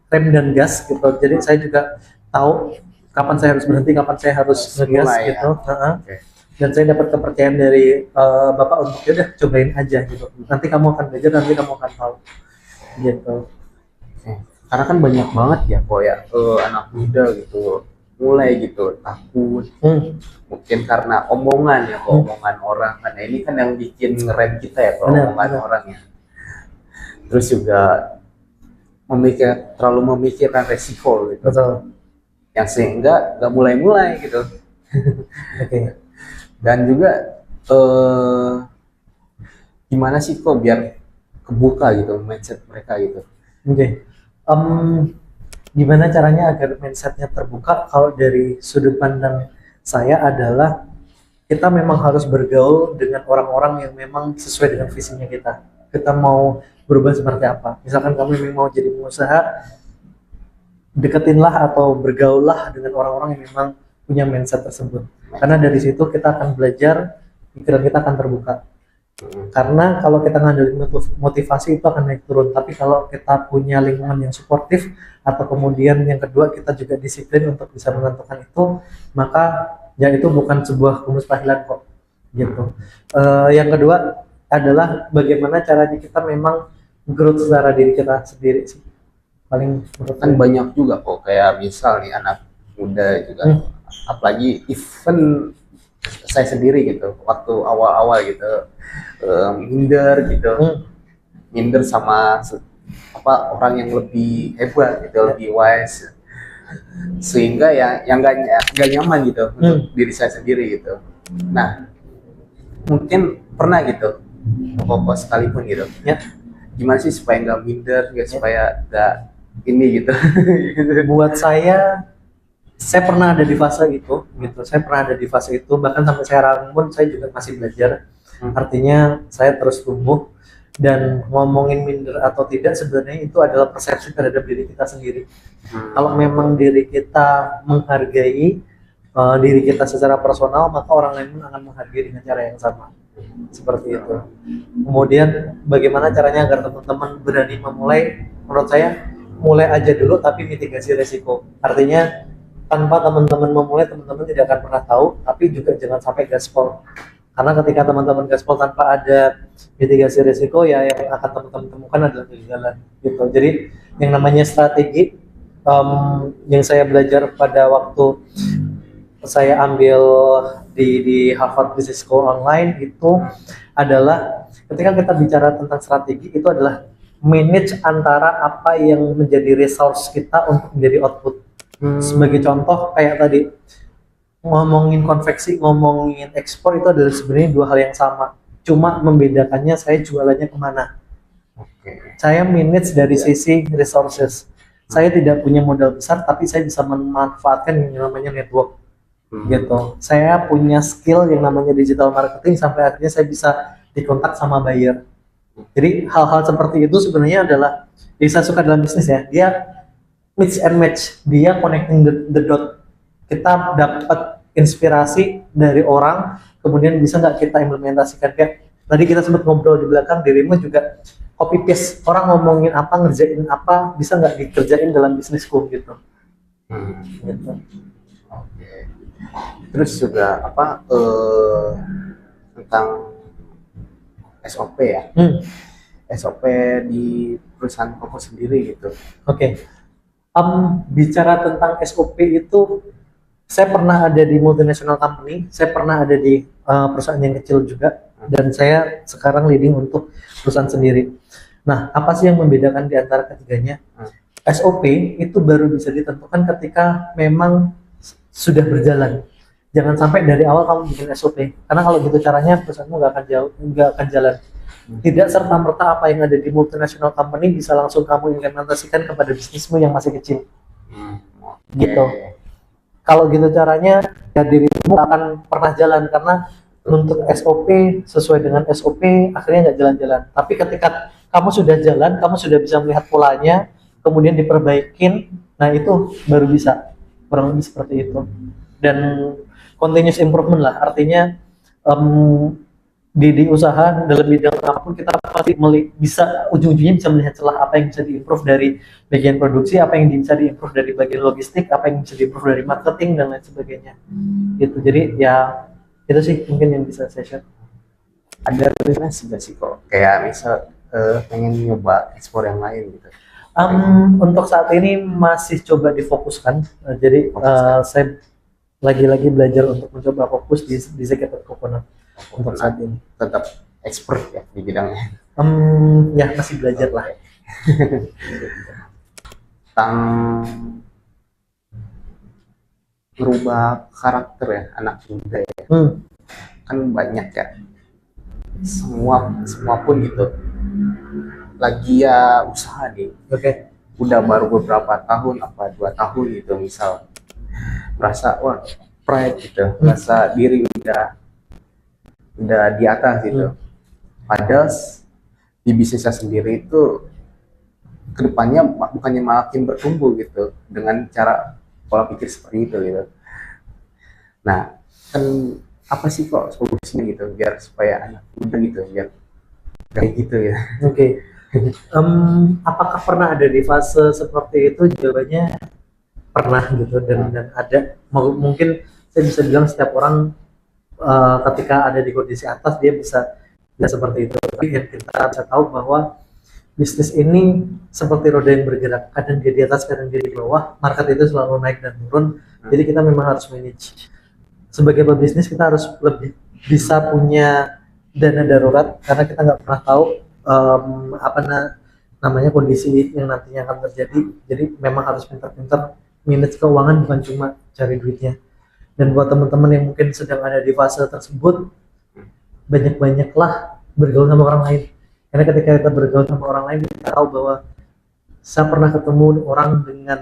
rem dan gas gitu. Jadi saya juga tahu kapan saya harus berhenti, kapan saya harus ngegas gitu. Dan saya dapat kepercayaan dari bapak untuk ya udah cobain aja gitu. Nanti kamu akan belajar, nanti kamu akan tahu. Gitu. Karena kan banyak banget ya kok ya anak muda gitu mulai gitu takut. Mungkin karena omongan ya kok, omongan orang. Karena ini kan yang bikin ngerem kita ya kok, omongan orang ya. Terus juga terlalu memikirkan resiko gitu. Betul. Yang sehingga nggak mulai-mulai gitu. Oke. Dan juga gimana sih kok biar kebuka gitu mindset mereka gitu. Oke. Gimana caranya agar mindsetnya terbuka? Kalau dari sudut pandang saya adalah kita memang harus bergaul dengan orang-orang yang memang sesuai dengan visinya kita. Kita mau berubah seperti apa? Misalkan kamu memang mau jadi pengusaha, deketinlah atau bergaullah dengan orang-orang yang memang punya mindset tersebut. Karena dari situ kita akan belajar, pikiran kita akan terbuka. Karena kalau kita ngandelin motivasi itu akan naik turun, tapi kalau kita punya lingkungan yang suportif, atau kemudian yang kedua kita juga disiplin untuk bisa menentukan itu, maka ya itu bukan sebuah kemustahilan kok gitu. Yang kedua adalah bagaimana caranya kita memang growth secara diri kita sendiri sih. Paling kan banyak juga kok, kayak misal nih anak muda juga. Apalagi event saya sendiri gitu, waktu awal-awal gitu, minder gitu, minder sama orang yang lebih hebat gitu, lebih wise, sehingga ya yang nggak nyaman gitu untuk diri saya sendiri gitu. Nah, mungkin pernah gitu, pokok sekalipun gitu, ya gimana sih supaya nggak minder, supaya nggak ini gitu. Buat saya pernah ada di fase itu, gitu. Saya pernah ada di fase itu, bahkan sampai sekarang pun saya juga masih belajar. Artinya saya terus tumbuh, dan ngomongin minder atau tidak sebenarnya itu adalah persepsi terhadap diri kita sendiri. Kalau memang diri kita menghargai diri kita secara personal, maka orang lain pun akan menghargai dengan cara yang sama. Seperti itu. Kemudian bagaimana caranya agar teman-teman berani memulai? Menurut saya, mulai aja dulu tapi mitigasi resiko. Artinya tanpa teman-teman memulai, teman-teman tidak akan pernah tahu, tapi juga jangan sampai gaspol. Karena ketika teman-teman gaspol tanpa ada mitigasi risiko, ya yang akan teman-teman temukan adalah kegagalan gitu. Jadi yang namanya strategi, yang saya belajar pada waktu saya ambil di Harvard Business School online itu adalah ketika kita bicara tentang strategi, itu adalah manage antara apa yang menjadi resource kita untuk menjadi output. Sebagai contoh kayak tadi ngomongin konveksi, ngomongin ekspor, itu adalah sebenarnya dua hal yang sama, cuma membedakannya saya jualannya kemana. Saya manage dari sisi resources, saya tidak punya modal besar tapi saya bisa memanfaatkan yang namanya network gitu. Saya punya skill yang namanya digital marketing sampai akhirnya saya bisa dikontak sama buyer. Jadi hal-hal seperti itu sebenarnya adalah yang saya suka dalam bisnis ya, dia mix and match, dia connecting the dot. Kita dapat inspirasi dari orang, kemudian bisa nggak kita implementasikan. Kayak tadi kita sempat ngobrol di belakang, dirimu juga copy paste, orang ngomongin apa, ngerjain apa, bisa nggak dikerjain dalam bisnisku gitu. Gitu. Oke. Terus juga tentang SOP ya, SOP di perusahaan Koko sendiri gitu. Oke. Bicara tentang SOP itu, saya pernah ada di multinational company, saya pernah ada di perusahaan yang kecil juga, dan saya sekarang leading untuk perusahaan sendiri. Nah, apa sih yang membedakan di antara ketiganya? SOP itu baru bisa ditentukan ketika memang sudah berjalan. Jangan sampai dari awal kamu bikin SOP, karena kalau gitu caranya perusahaanmu nggak akan jalan. Tidak serta-merta apa yang ada di multinational company bisa langsung kamu implementasikan kepada bisnismu yang masih kecil. Gitu. Kalau gitu caranya, ya dirimu akan pernah jalan, karena untuk SOP sesuai dengan SOP akhirnya nggak jalan-jalan. Tapi ketika kamu sudah jalan, kamu sudah bisa melihat polanya, kemudian diperbaikin, nah itu baru bisa, kurang lebih seperti itu. Dan continuous improvement lah, artinya di usaha dalam bidang apapun kita pasti bisa ujung-ujungnya bisa melihat celah apa yang bisa diimprove dari bagian produksi, apa yang bisa diimprove dari bagian logistik, apa yang bisa diimprove dari marketing dan lain sebagainya gitu. Jadi ya itu sih mungkin yang bisa saya share. Ada referensi nggak sih kok kayak misal pengen nyoba ekspor yang lain gitu? Untuk saat ini masih coba difokuskan, jadi saya lagi-lagi belajar untuk mencoba fokus di Executive Coconut. Untuk saat ini tetap expert ya di bidangnya. Ya masih belajar lah. Tentang merubah karakter ya anak muda ya. Kan banyak ya. Semua pun gitu. Lagi ya usaha nih. Oke. Udah baru beberapa tahun, 2 tahun gitu misal. Merasa wah pride gitu, merasa diri udah di atas gitu. Padahal di bisnisnya sendiri itu kedepannya bukannya makin bertumbuh gitu dengan cara pola pikir seperti itu gitu. Nah, kan apa sih kok solusinya gitu biar supaya anak muda gitu biar kayak gitu ya. Oke. Apakah pernah ada di fase seperti itu? Jawabannya pernah gitu, dan ada. Mungkin saya bisa bilang setiap orang ketika ada di kondisi atas dia bisa seperti itu. Tapi kita bisa tahu bahwa bisnis ini seperti roda yang bergerak, kadang dia di atas, kadang dia di bawah. Market itu selalu naik dan turun. Jadi kita memang harus manage. Sebagai pebisnis kita harus lebih bisa punya dana darurat karena kita nggak pernah tahu namanya kondisi yang nantinya akan terjadi. Jadi memang harus pintar-pintar manage keuangan, bukan cuma cari duitnya. Dan buat teman-teman yang mungkin sedang ada di fase tersebut, banyak-banyaklah bergaul sama orang lain. Karena ketika kita bergaul sama orang lain, kita tahu bahwa saya pernah ketemu orang dengan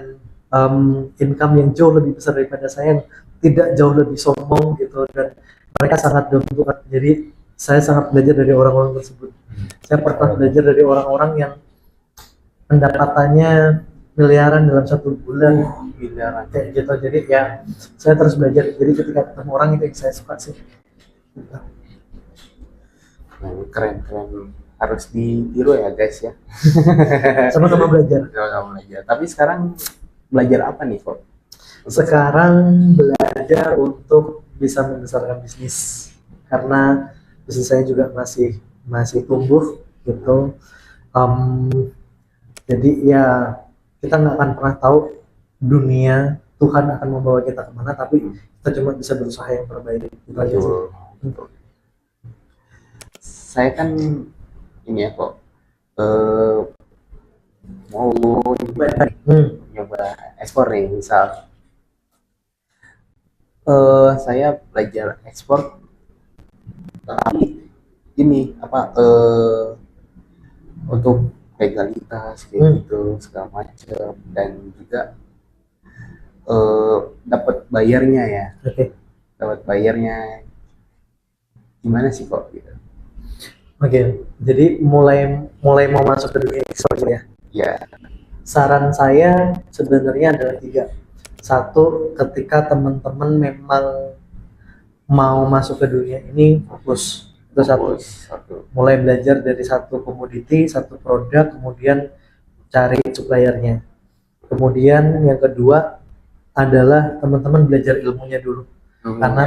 income yang jauh lebih besar daripada saya, yang tidak jauh lebih sombong gitu, dan mereka sangat down to earth. Jadi saya sangat belajar dari orang-orang tersebut. Saya pernah belajar dari orang-orang yang pendapatannya miliaran dalam 1 bulan, Miliaran. kayak gitu. Jadi ya saya terus belajar. Jadi ketika ketemu orang itu yang saya suka sih. Keren. Harus ditiru ya guys ya. Sama-sama belajar. Sama-sama belajar. Tapi sekarang belajar apa nih kok? Sekarang belajar untuk bisa membesarkan bisnis, karena bisnis saya juga masih tumbuh gitu. Jadi ya kita nggak akan pernah tahu dunia Tuhan akan membawa kita kemana, tapi kita cuma bisa berusaha yang terbaik. Itu aja sih. Saya kan ini ya kok mau nyoba ekspor nih, misal saya belajar ekspor, tapi ini apa untuk legalitas kayak gitu segala macam, dan juga dapat bayarnya ya. Oke. Dapat bayarnya gimana sih kok gitu? Oke. Jadi mulai mau masuk ke dunia ekspor ya. Ya. Saran saya sebenarnya adalah 3. 1, ketika teman-teman memang mau masuk ke dunia ini, fokus. Itu 1. Mulai belajar dari satu komoditi, satu produk, kemudian cari suppliernya. Kemudian yang kedua adalah teman-teman belajar ilmunya dulu. Karena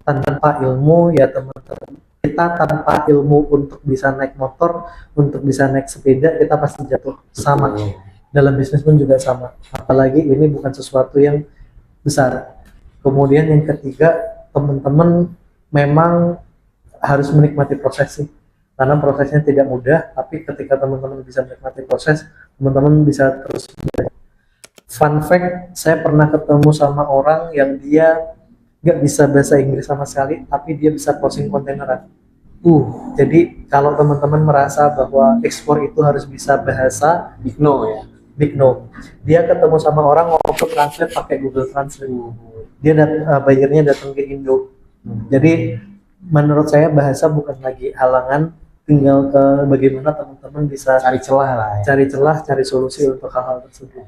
tanpa ilmu ya teman-teman, kita tanpa ilmu untuk bisa naik motor, untuk bisa naik sepeda, kita pasti jatuh. Sama. Dalam bisnis pun juga sama. Apalagi ini bukan sesuatu yang besar. Kemudian yang ketiga, teman-teman memang harus menikmati proses sih. Karena prosesnya tidak mudah, tapi ketika teman-teman bisa menikmati proses, teman-teman bisa terus belajar. Fun fact, saya pernah ketemu sama orang yang dia nggak bisa bahasa Inggris sama sekali, tapi dia bisa closing kontaineran. Jadi kalau teman-teman merasa bahwa ekspor itu harus bisa bahasa, Big no ya. Big no. Dia ketemu sama orang ngobrol translate pakai Google Translate. Dia bayarnya datang ke Indo. Jadi menurut saya bahasa bukan lagi halangan, tinggal ke bagaimana teman-teman bisa Cari celah lah ya. cari solusi untuk hal-hal tersebut.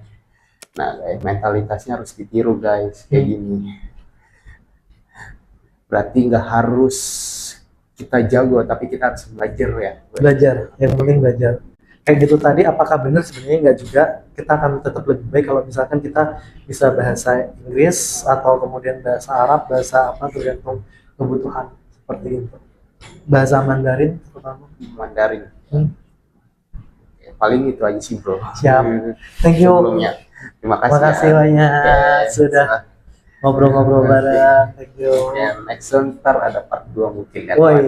Nah, guys, mentalitasnya harus ditiru guys, kayak gini. Berarti nggak harus kita jago, tapi kita harus belajar ya. Belajar, yang penting belajar. Kayak gitu tadi, apakah benar? Sebenarnya nggak juga. Kita akan tetap lebih baik kalau misalkan kita bisa bahasa Inggris atau kemudian bahasa Arab, bahasa apa, tergantung kebutuhan seperti itu. Bahasa Mandarin terutama. Mandarin. Ya, paling itu aja sih bro. Siap. Thank you. Sebelumnya. Terima kasih. Terima kasih banyak sudah ngobrol-ngobrol bareng. Thank you. Ya, next ntar ada part 2 mungkin kan. Oh iya.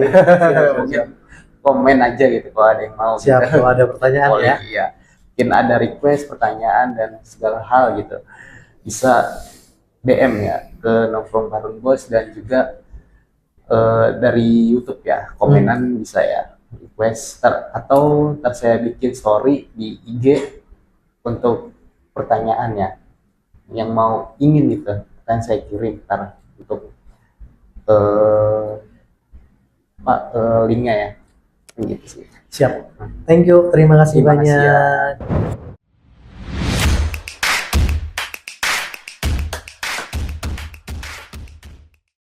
Mungkin komen aja gitu kalau ada yang mau. Siap, gitu. kalau ada pertanyaan Boleh, ya. Iya. Mungkin ada request, pertanyaan dan segala hal gitu. Bisa DM ya ke Nongkrong Bareng Bos, dan juga dari YouTube ya, komenan bisa ya, request atau ntar saya bikin story di IG untuk pertanyaannya yang mau ingin gitu, kan saya kirim ntar untuk linknya ya, gitu sih. Siap. Thank you. Terima kasih Terima kasih ya. banyak.